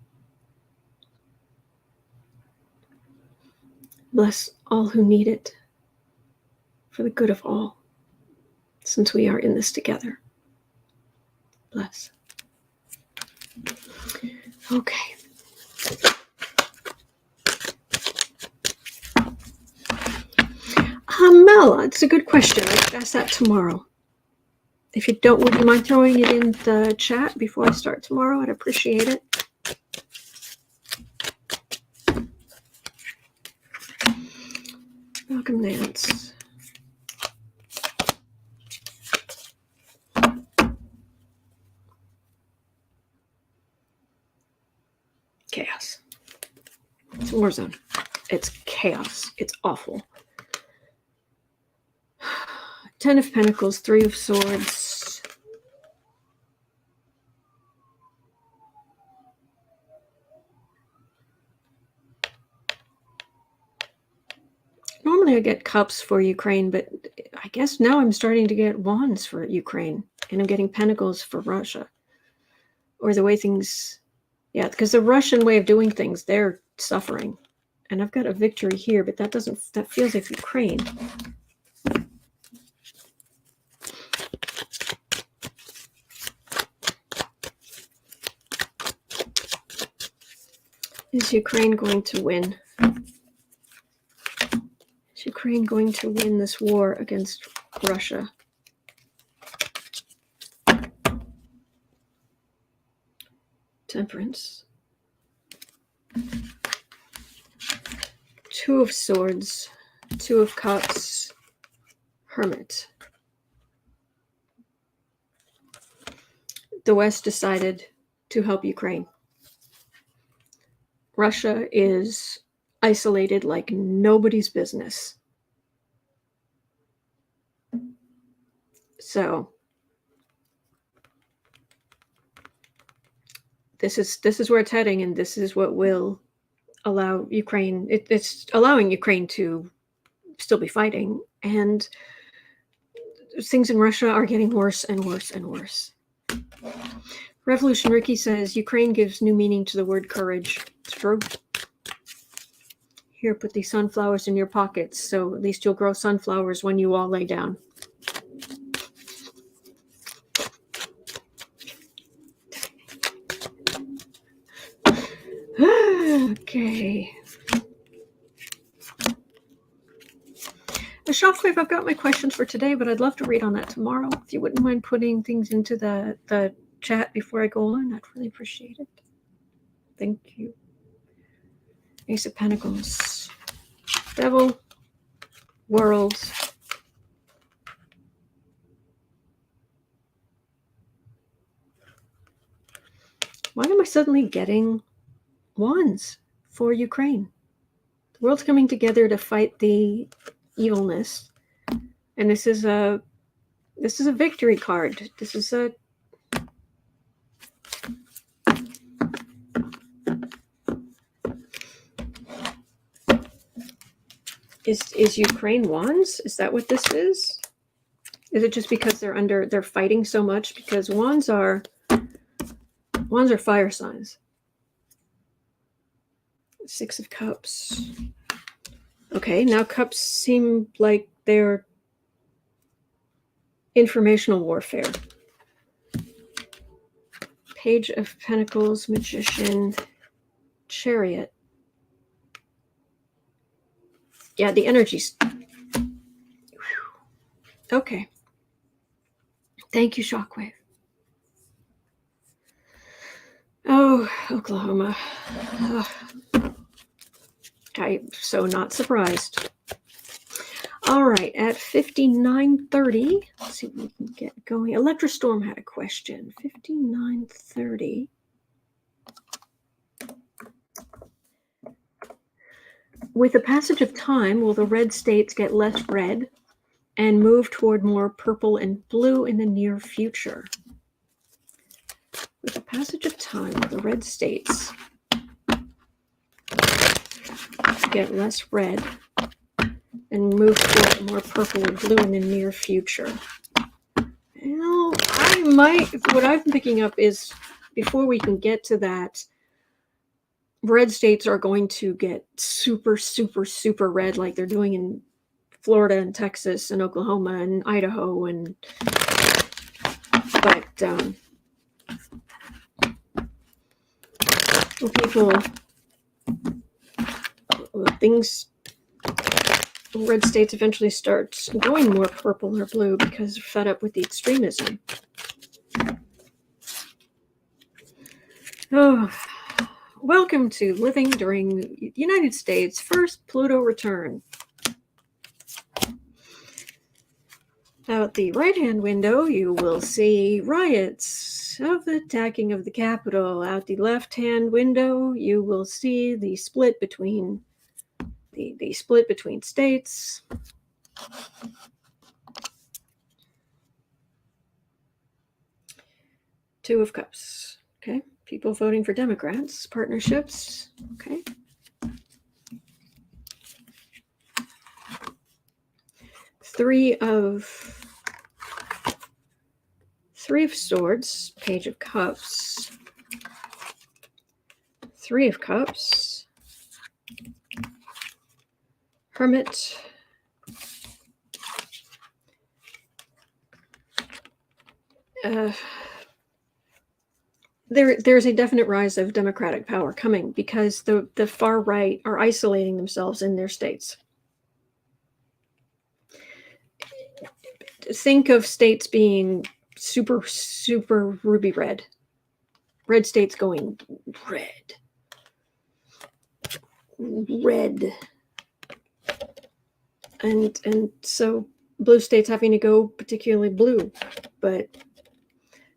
Bless all who need it for the good of all, since we are in this together. Bless. Okay. Mel, it's a good question. I should ask that tomorrow. If you don't, would you mind throwing it in the chat before I start tomorrow? I'd appreciate it. Malcolm Nance. Chaos. It's a war zone. It's chaos. It's awful. 10 of Pentacles, 3 of Swords. Normally I get cups for Ukraine, but I guess now I'm starting to get wands for Ukraine, and I'm getting pentacles for Russia. Or the way things, yeah, because the Russian way of doing things, they're suffering. And I've got a victory here, but that feels like Ukraine. Is Ukraine going to win? Is Ukraine going to win this war against Russia? Temperance. 2 of Swords, 2 of Cups, Hermit. The West decided to help Ukraine. Russia is isolated like nobody's business. So this is where it's heading, and this is what will allow Ukraine. It's allowing Ukraine to still be fighting, and things in Russia are getting worse and worse and worse. Revolution Ricky says Ukraine gives new meaning to the word courage. It's true. Here, put these sunflowers in your pockets, so at least you'll grow sunflowers when you all lay down. Okay. The Shockwave, I've got my questions for today, but I'd love to read on that tomorrow. If you wouldn't mind putting things into the chat before I go on, I'd really appreciate it. Thank you. Ace of Pentacles. Devil. World. Why am I suddenly getting wands for Ukraine? The world's coming together to fight the evilness, and this is a victory card. This is a is Ukraine wands? Is that what this is? Is it just because they're fighting so much? Because wands are fire signs. 6 of Cups. Okay, now cups seem like they're informational warfare. Page of Pentacles, Magician, Chariot. Yeah, the energy's... Okay. Thank you, Shockwave. Oh, Oklahoma. Oh. I'm so not surprised. All right, at 59:30, let's see if we can get going. Electrostorm had a question. 59:30. With the passage of time, will the red states get less red and move toward more purple and blue in the near future? With the passage of time, will the red states get less red and move toward more purple and blue in the near future? Well, what I've been picking up is before we can get to that, red states are going to get super, super, super red like they're doing in Florida and Texas and Oklahoma and Idaho. But red states eventually start going more purple or blue because they're fed up with the extremism. Oh, welcome to living during the United States' first Pluto return. Out the right-hand window, you will see riots of the attacking of the Capitol. Out the left-hand window, you will see the split between the split between states. Two of Cups. Okay, people voting for Democrats. Partnerships. Okay. Three of Swords, Page of Cups, Three of Cups, Hermit, there's a definite rise of Democratic power coming because the far right are isolating themselves in their states. Think of states being super, super ruby red. Red states going red. And so blue states having to go particularly blue, but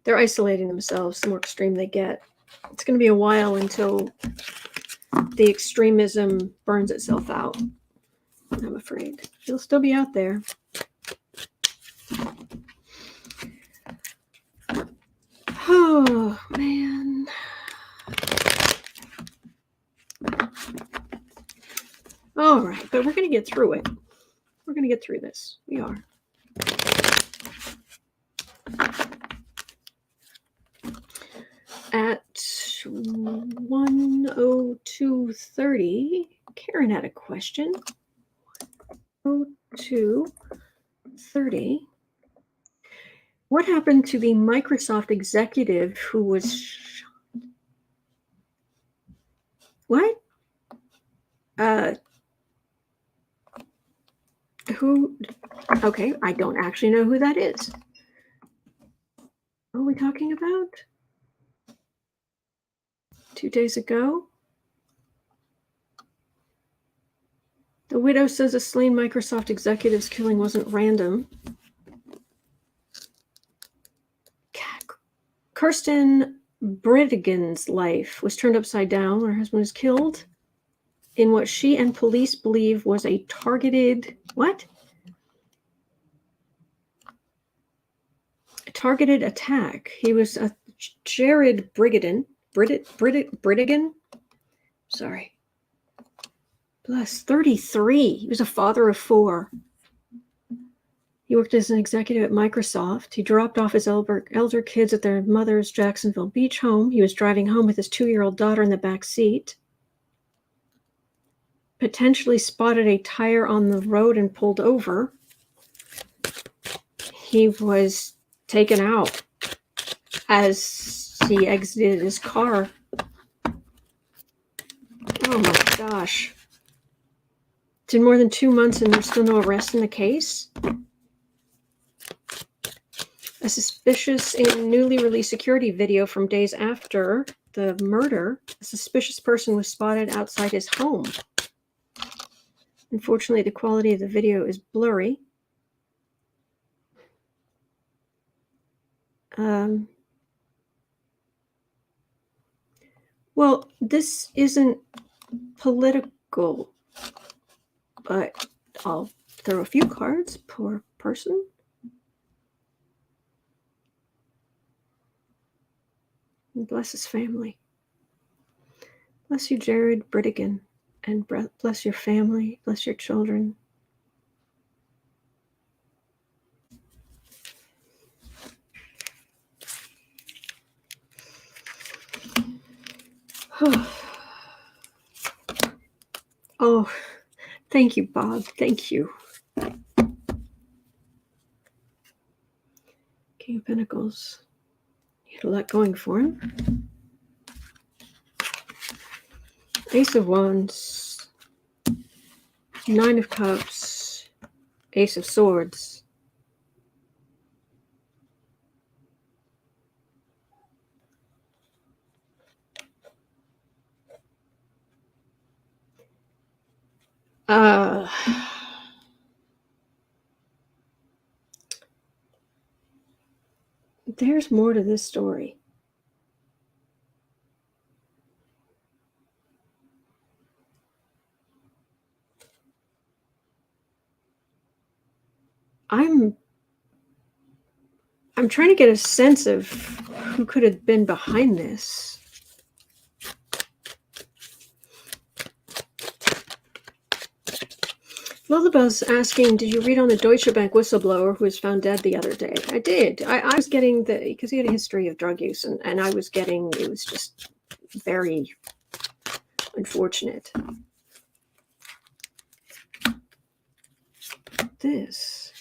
they're isolating themselves the more extreme they get. It's going to be a while until the extremism burns itself out, I'm afraid. It'll still be out there. Oh, man. All right, but we're going to get through it. We're going to get through this. We are. At 1:02:30, Karen had a question. 1:02:30. What happened to the Microsoft executive who was shot? What? Who? Okay, I don't actually know who that is. What are we talking about? 2 days ago? The widow says a slain Microsoft executive's killing wasn't random. Kirsten Bridigan's life was turned upside down when her husband was killed in what she and police believe was a targeted... What? A targeted attack. He was a Jared Bridigan. Sorry. Plus 33. He was a father of 4. He worked as an executive at Microsoft. He dropped off his elder kids at their mother's Jacksonville Beach home. He was driving home with his 2-year-old daughter in the back seat. Potentially spotted a tire on the road and pulled over. He was taken out as he exited his car. Oh my gosh. It's been more than 2 months and there's still no arrest in the case. A suspicious in newly released security video from days after the murder, a suspicious person was spotted outside his home. Unfortunately, the quality of the video is blurry. Well, this isn't political, but I'll throw a few cards. Poor person. And bless his family. Bless you, Jared Bridigan, and bless your family, bless your children. Oh, thank you, Bob. Thank you. King of Pentacles. He had a lot going for him. Ace of Wands. Nine of Cups. Ace of Swords. There's more to this story. I'm trying to get a sense of who could have been behind this. Lullaby's asking, did you read on the Deutsche Bank whistleblower who was found dead the other day? I did. I was getting because he had a history of drug use, and I was getting, it was just very unfortunate. This.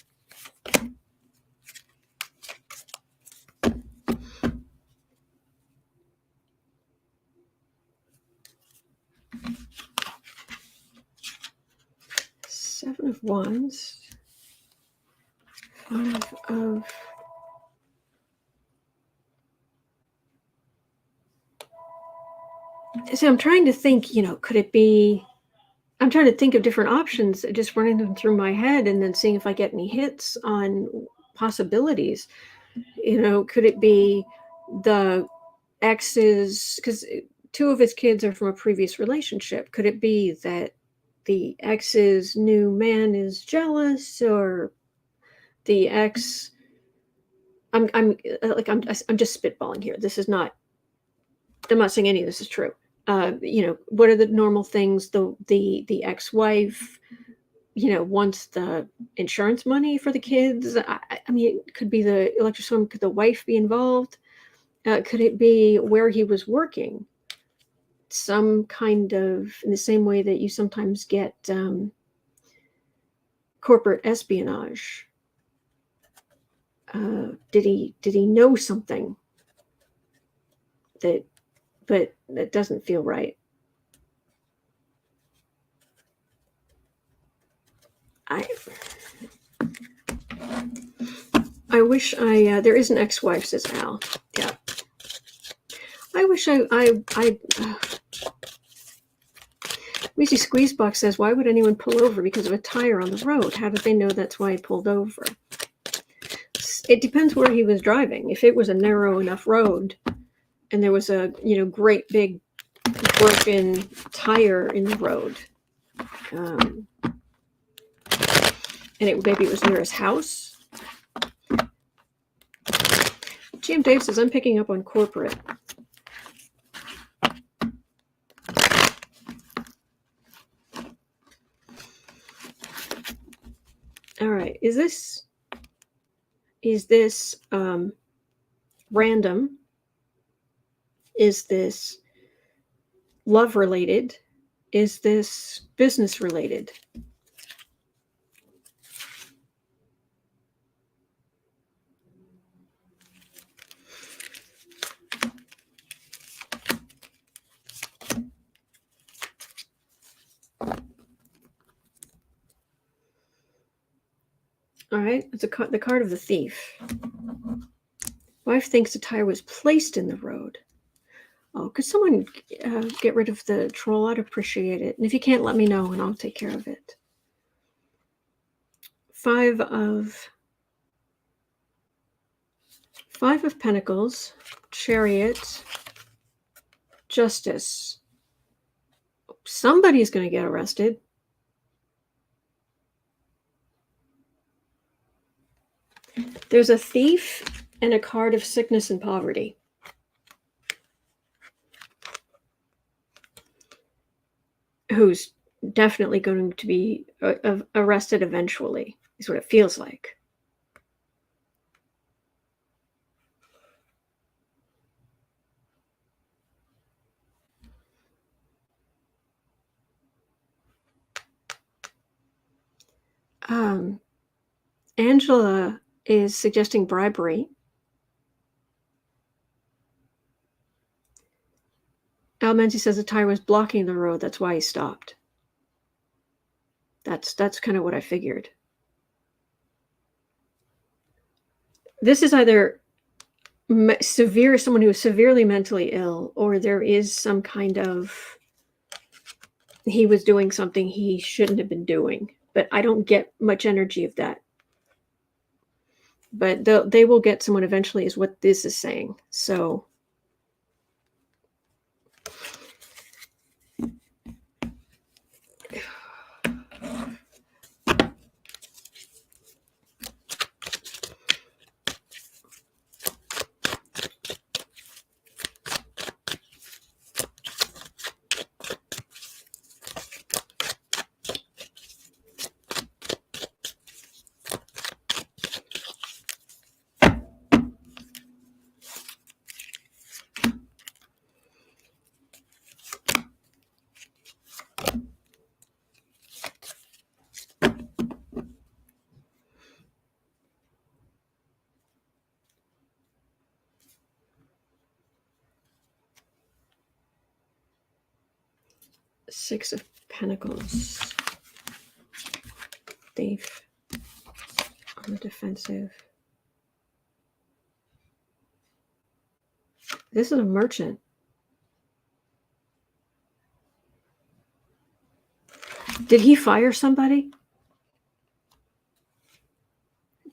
Seven of Wands. Five of... So I'm trying to think, could it be... I'm trying to think of different options, just running them through my head and then seeing if I get any hits on possibilities. Could it be the ex's... Because two of his kids are from a previous relationship. Could it be that the ex's new man is jealous, or the ex... I'm just spitballing here. This is not... I'm not saying any of this is true. What are the normal things? The ex-wife, wants the insurance money for the kids. I mean, it could be the electrosome. Could the wife be involved? Could it be where he was working? Some kind of, in the same way that you sometimes get corporate espionage. Did he know something but that doesn't feel right? I wish there is an ex-wife, says Al. Yeah. I wish Weezy Squeezebox says, why would anyone pull over because of a tire on the road? How did they know that's why he pulled over? It depends where he was driving. If it was a narrow enough road and there was a, great big broken tire in the road, and maybe it was near his house. GM Dave says, I'm picking up on corporate. All right. Is this random? Is this love related? Is this business related? All right, it's the card of the thief. Wife thinks the tire was placed in the road. Oh, could someone get rid of the troll? I'd appreciate it. And if you can't, let me know and I'll take care of it. Five of Pentacles, Chariot, Justice. Somebody's going to get arrested. There's a thief and a card of sickness and poverty. Who's definitely going to be arrested eventually, is what it feels like. Angela is suggesting bribery. Almenzi says the tire was blocking the road. That's why he stopped. That's kind of what I figured. This is either someone who is severely mentally ill, or there is some kind of, he was doing something he shouldn't have been doing. But I don't get much energy of that. But they will get someone eventually, is what this is saying. So. Six of Pentacles. Thief on the defensive. This is a merchant. Did he fire somebody?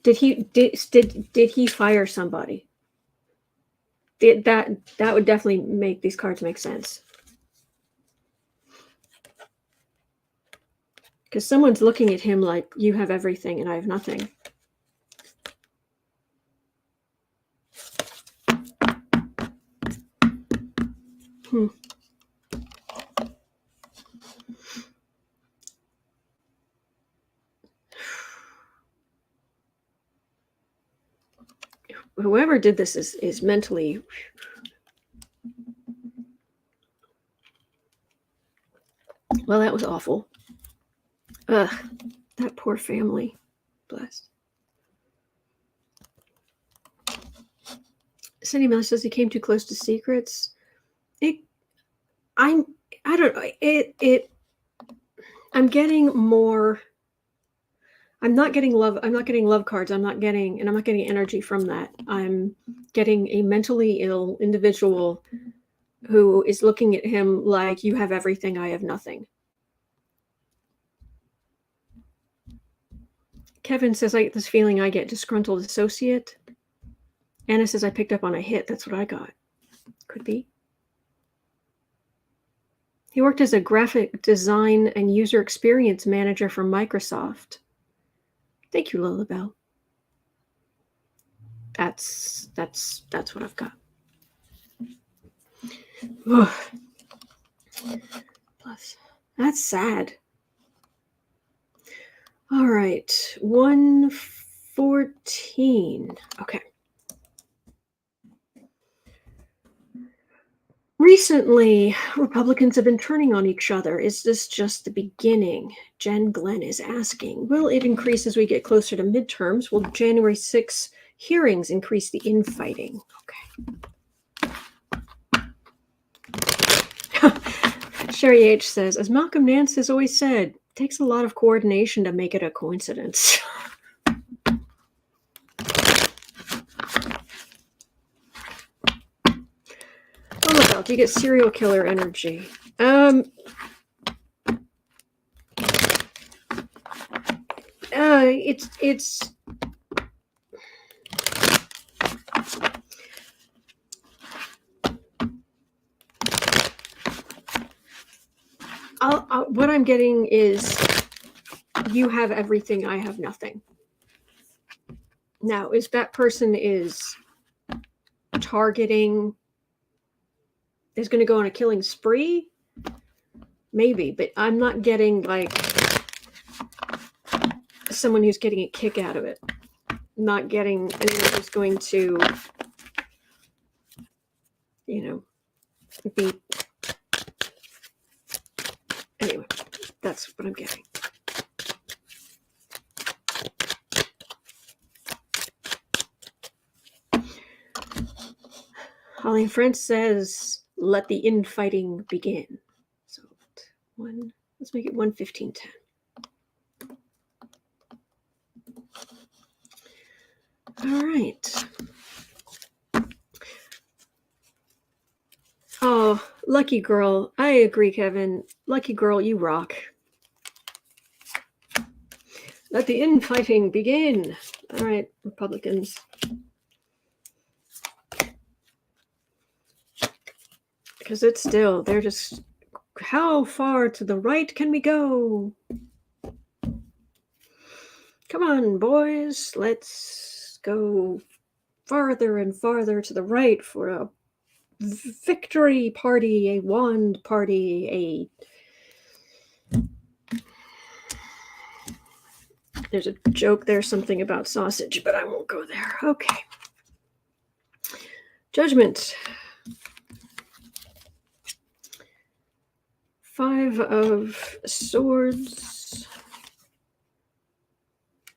Did he fire somebody? That would definitely make these cards make sense. Because someone's looking at him like, you have everything and I have nothing. Whoever did this is mentally. Well, that was awful. Ugh, that poor family. Blessed. Cindy Miller says he came too close to secrets. I don't know. I'm getting more. I'm not getting love. I'm not getting love cards. I'm not getting energy from that. I'm getting a mentally ill individual who is looking at him like, you have everything, I have nothing. Kevin says, I get this feeling I get disgruntled associate. Anna says, I picked up on a hit. That's what I got. Could be. He worked as a graphic design and user experience manager for Microsoft. Thank you, Lilabelle. That's what I've got. Ugh. Plus, that's sad. All right, 114. Okay. Recently, Republicans have been turning on each other. Is this just the beginning? Jen Glenn is asking. Will it increase as we get closer to midterms? Will January 6 hearings increase the infighting? Okay. Sherry H says, as Malcolm Nance has always said, it takes a lot of coordination to make it a coincidence. Oh, look out, you get serial killer energy. It's what I'm getting is you have everything, I have nothing. Now, if that person is targeting, is going to go on a killing spree, maybe, but I'm not getting like someone who's getting a kick out of it. Not getting anyone who's going to, be. Anyway, that's what I'm getting. Holly French says, let the infighting begin. So let's make it 1:15:10. All right. Oh, lucky girl. I agree, Kevin. Lucky girl, you rock. Let the infighting begin. All right, Republicans. Because they're just, how far to the right can we go? Come on, boys. Let's go farther and farther to the right for a victory party, a wand party, There's a joke there, something about sausage, but I won't go there. Okay. Judgment. 5 of swords.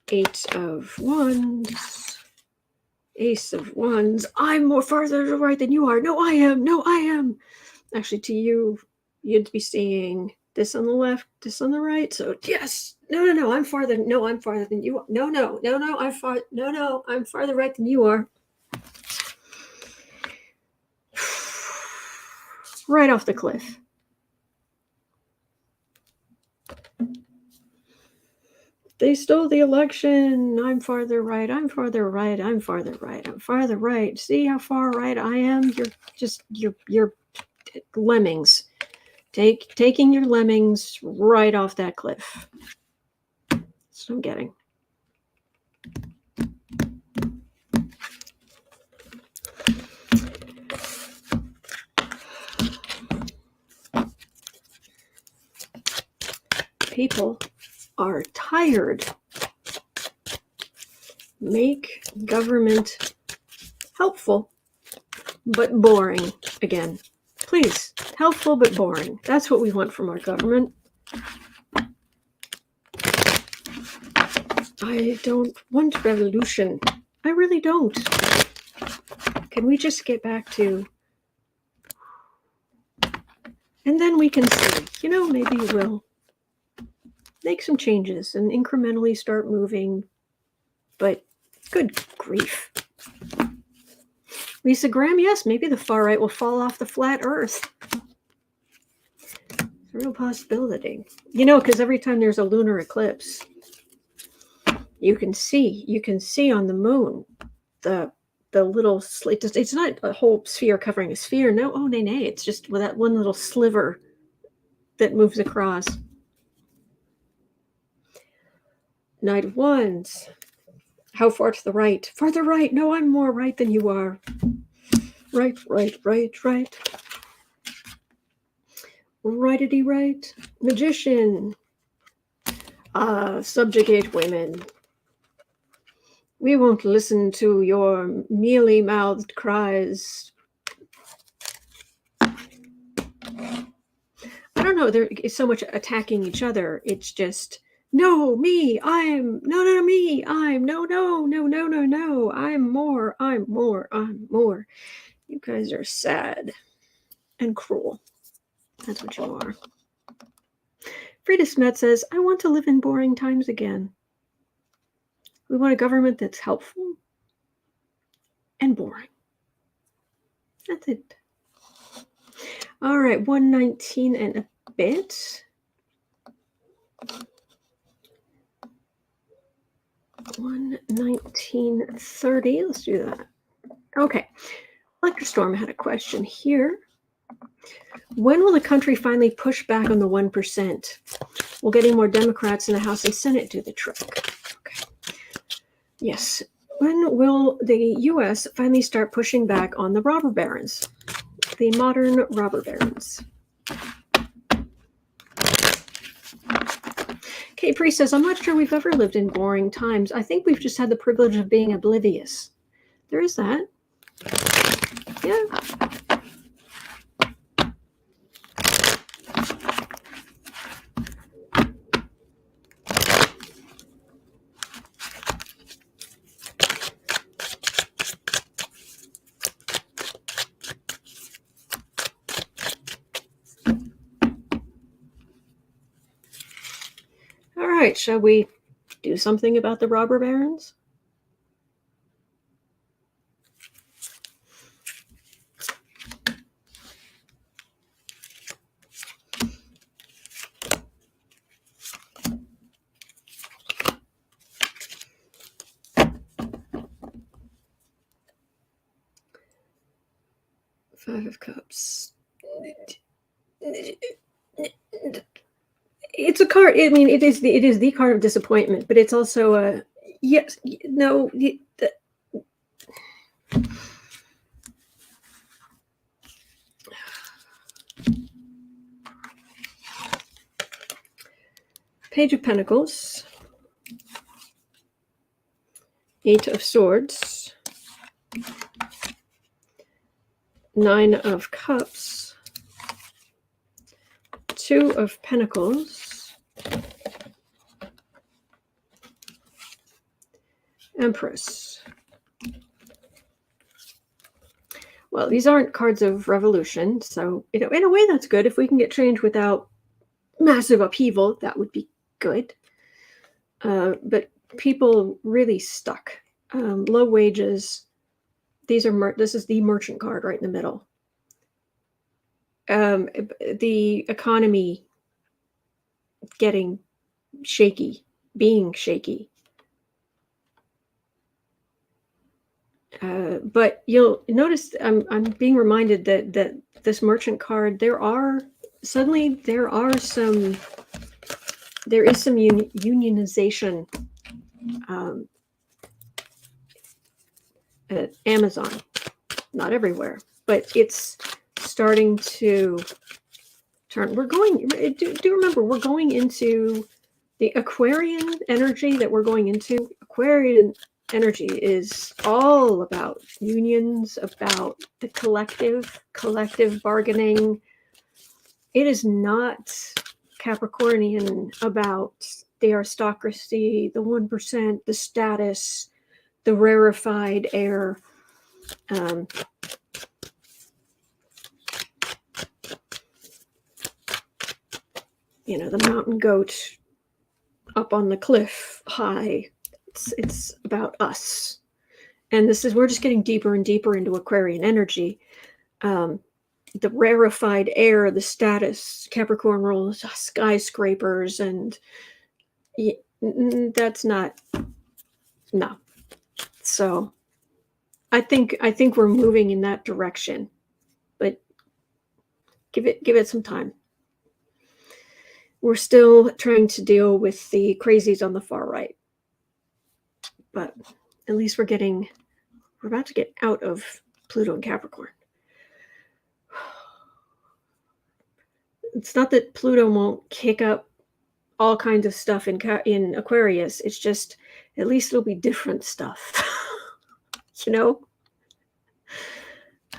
8 of wands. Ace of wands. I'm more farther to the right than you are. No, I am. No, I am. Actually, to you, you'd be seeing this on the left, this on the right. So yes. No, I'm farther. No, I'm farther than you are. No, I'm farther right than you are. Right off the cliff. They stole the election. I'm farther right. I'm farther right. I'm farther right. I'm farther right. See how far right I am? You're lemmings. Taking your lemmings right off that cliff. That's what I'm getting. People are tired. Make government helpful, but boring again. Please, helpful but boring. That's what we want from our government. I don't want revolution. I really don't. Can we just get back to... And then we can see, maybe we'll make some changes and incrementally start moving. But good grief. Lisa Graham, yes, maybe the far right will fall off the flat earth. It's a real possibility. Because every time there's a lunar eclipse, you can see on the moon the little slit. It's not a whole sphere covering a sphere. No, nay. It's just that one little sliver that moves across. Knight of Wands. How far to the right? Farther right. No, I'm more right than you are. Right. Rightity right. Magician. Subjugate women. We won't listen to your mealy-mouthed cries. I don't know. There is so much attacking each other. It's just, no, me, I'm, no, me, I'm, no, I'm more. You guys are sad and cruel. That's what you are. Frida Smet says, I want to live in boring times again. We want a government that's helpful and boring. That's it. All right, 119 and a bit. 119.30. Let's do that. Okay. Electrostorm had a question here. When will the country finally push back on the 1%? Will getting more Democrats in the House and Senate do the trick? Okay. Yes. When will the U.S. finally start pushing back on the robber barons? The modern robber barons. Kate Priest says, I'm not sure we've ever lived in boring times. I think we've just had the privilege of being oblivious. There is that. Yeah. right, shall we do something about the robber barons? Five of Cups. It's a card. I mean, it is the card of disappointment, but it's also a yes. No. Page of Pentacles. Eight of Swords. Nine of Cups. Two of Pentacles. Empress. Well, these aren't cards of revolution, so in a way that's good. If we can get change without massive upheaval, that would be good. But people really stuck. Low wages. This is the merchant card right in the middle. The economy getting shaky, being shaky. But you'll notice I'm being reminded that this merchant card, there is some unionization at Amazon. Not everywhere, but it's starting to turn. Do remember, we're going into the Aquarian energy that we're going into. Aquarian energy is all about unions, about the collective bargaining. It is not Capricornian about the aristocracy, the 1%, the status, the rarefied air. The mountain goat up on the cliff high. It's about us. And we're just getting deeper and deeper into Aquarian energy. The rarefied air, the status, Capricorn rules, skyscrapers, and that's not, no. So I think we're moving in that direction, but give it some time. We're still trying to deal with the crazies on the far right, but at least we're about to get out of Pluto and Capricorn. It's not that Pluto won't kick up all kinds of stuff in Aquarius. It's just, at least it'll be different stuff.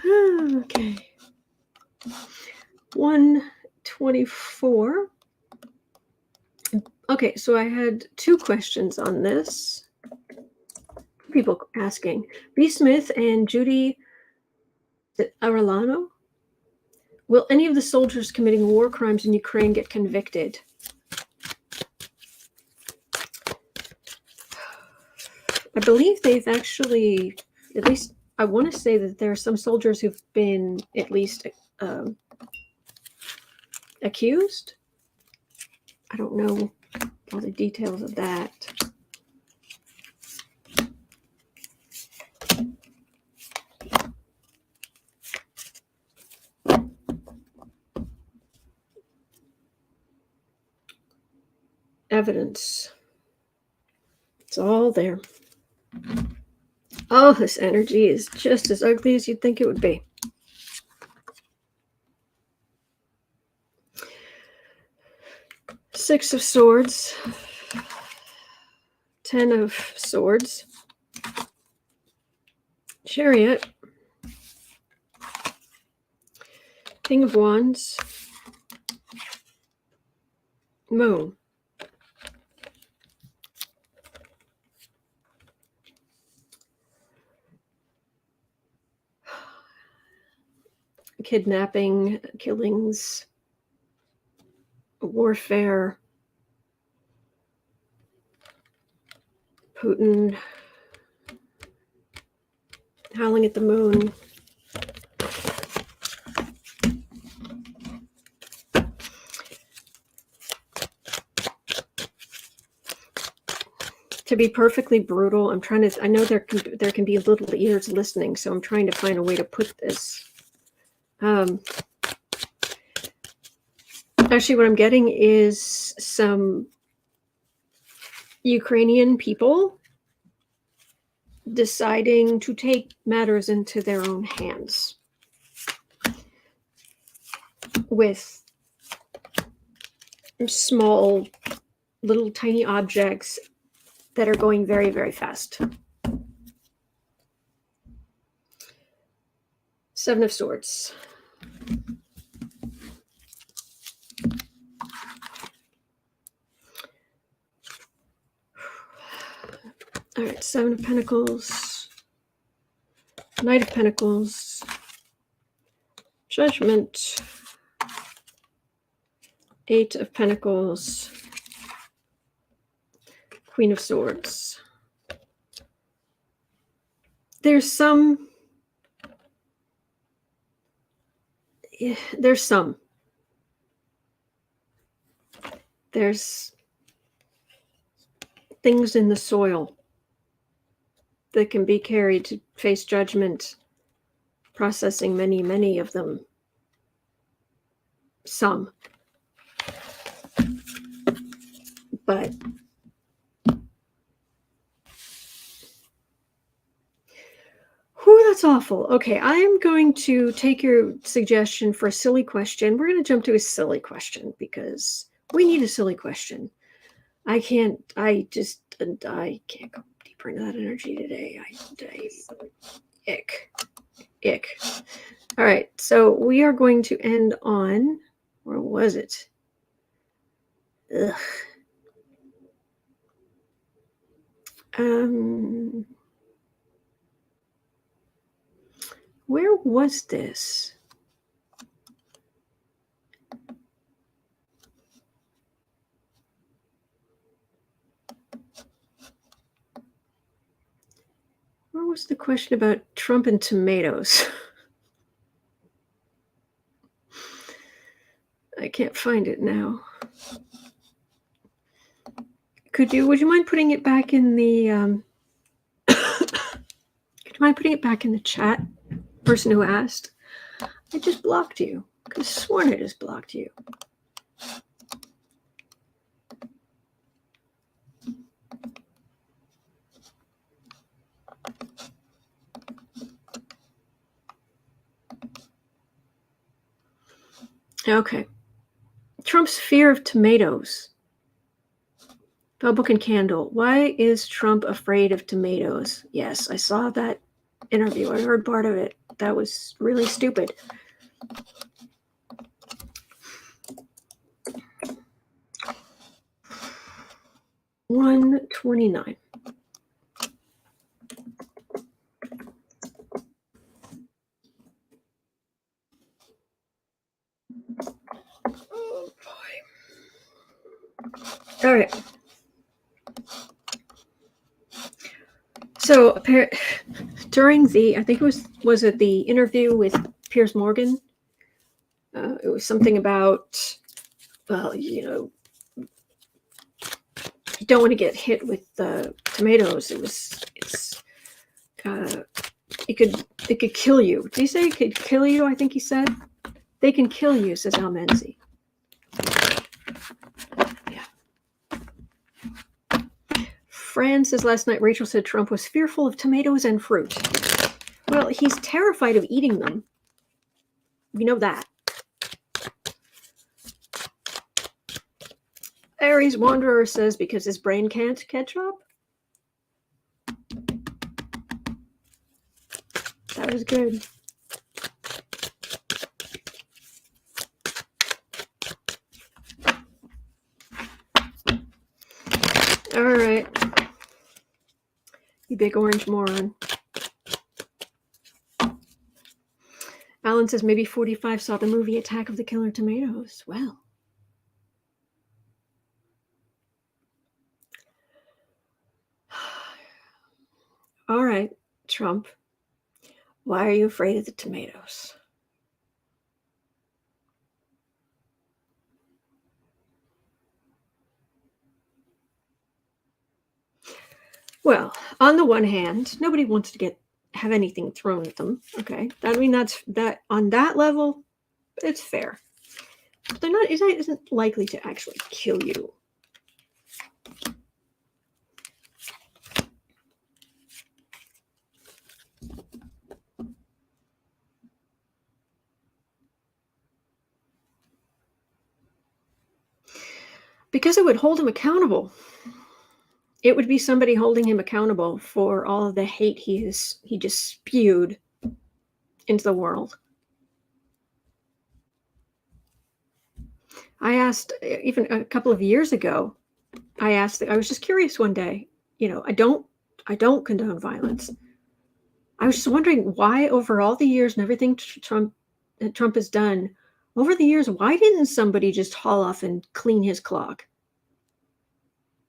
Okay. 124. Okay, so I had two questions on this. People asking. B. Smith and Judy Arellano. Will any of the soldiers committing war crimes in Ukraine get convicted? I believe they've actually, at least I want to say that there are some soldiers who've been at least accused. I don't know all the details of that. Evidence. It's all there. Oh, this energy is just as ugly as you'd think it would be. Six of Swords. 10 of Swords. Chariot. King of Wands. Moon. Kidnapping, killings, warfare. Putin howling at the moon. To be perfectly brutal, I'm trying to. I know there can be little ears listening, so I'm trying to find a way to put this. Actually, what I'm getting is some Ukrainian people deciding to take matters into their own hands with small, little tiny objects that are going very, very fast. Seven of Swords. All right, Seven of Pentacles, Knight of Pentacles, Judgment, Eight of Pentacles, Queen of Swords. There's some. There's things in the soil that can be carried to face judgment, processing many, many of them. Some. But whew, that's awful. Okay, I am going to take your suggestion for a silly question. We're going to jump to a silly question because we need a silly question. I can't go deeper into that energy today. Ick. All right, so we are going to end on, where was it? Ugh. Where was this? Where was the question about Trump and tomatoes? I can't find it now. Would you mind putting it back in the could you mind putting it back in the chat? Person who asked. I just blocked you. I could have sworn I just blocked you. Okay. Trump's fear of tomatoes. Republican Candle. Why is Trump afraid of tomatoes? Yes, I saw that interview. I heard part of it. That was really stupid. $129. Oh boy. All right. So during the, I think it was it the interview with Piers Morgan? It was something about, well, you don't want to get hit with the tomatoes. It could kill you. Did he say it could kill you? I think he said they can kill you, says Al Menzi. Fran says last night Rachel said Trump was fearful of tomatoes and fruit. Well, he's terrified of eating them. We know that. Aries Wanderer says because his brain can't catch up. That was good. All right. You big orange moron. Alan says maybe 45 saw the movie Attack of the Killer Tomatoes. Well. Trump, why are you afraid of the tomatoes? Well, on the one hand, nobody wants to have anything thrown at them. Okay, I mean that's that on that level, it's fair. But they're not. It isn't likely to actually kill you. Because it would hold him accountable. It would be somebody holding him accountable for all of the hate he just spewed into the world. I asked, even a couple of years ago, I was just curious one day, I don't condone violence. I was just wondering why over all the years and everything Trump has done, over the years, why didn't somebody just haul off and clean his clock?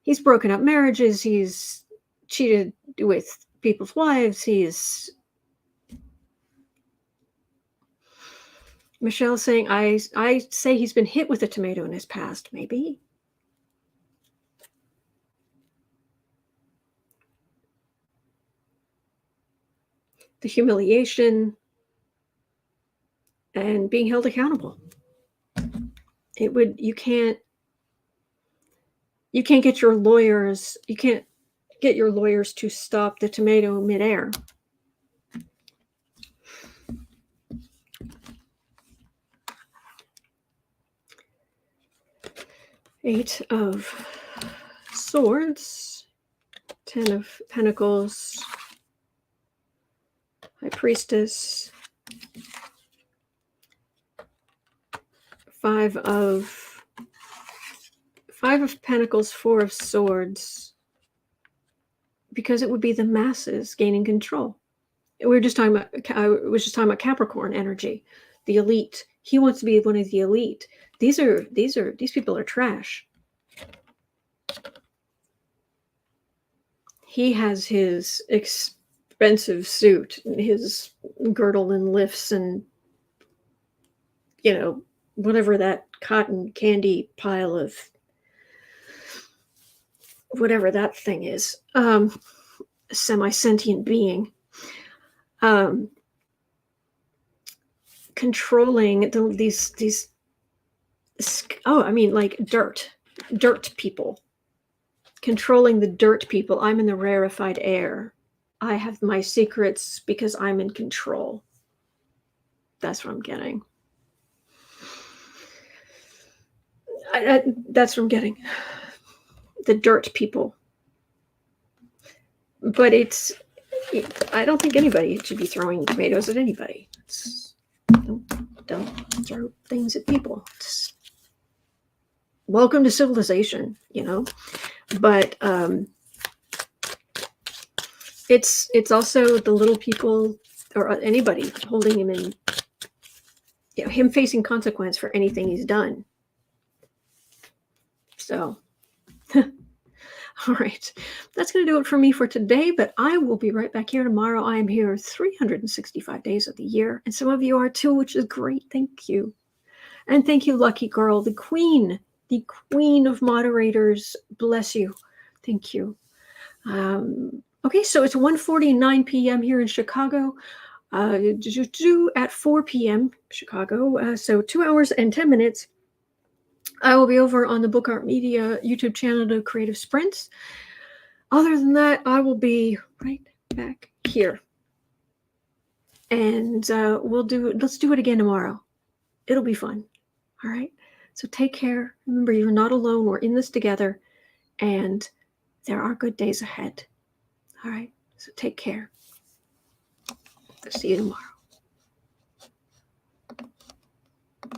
He's broken up marriages. He's cheated with people's wives. Michelle's saying, I say he's been hit with a tomato in his past, maybe. The humiliation and being held accountable. You can't get your lawyers to stop the tomato midair. Eight of Swords, 10 of Pentacles, High Priestess, 5 of Pentacles, 4 of Swords, because it would be the masses gaining control. I was just talking about Capricorn energy, the elite. He wants to be one of the elite. These people are trash. He has his expensive suit, his girdle and lifts, and whatever that cotton candy pile of whatever that thing is, semi-sentient being, controlling these like dirt people, controlling the dirt people. I'm in the rarefied air. I have my secrets because I'm in control. That's what I'm getting. That's what I'm getting. The dirt people. But I don't think anybody should be throwing tomatoes at anybody. Don't throw things at people. Welcome to civilization, But it's also the little people or anybody holding him in, him facing consequence for anything he's done. So, all right, that's going to do it for me for today, but I will be right back here tomorrow. I am here 365 days of the year, and some of you are too, which is great. Thank you. And thank you, lucky girl, the queen of moderators. Bless you. Thank you. Okay, so it's 1:49 p.m. here in Chicago, at 4 p.m. Chicago, so 2 hours and 10 minutes. I will be over on the Book Art Media YouTube channel to Creative Sprints. Other than that, I will be right back here. And let's do it again tomorrow. It'll be fun. All right? So take care. Remember, you're not alone. We're in this together. And there are good days ahead. All right? So take care. See you tomorrow.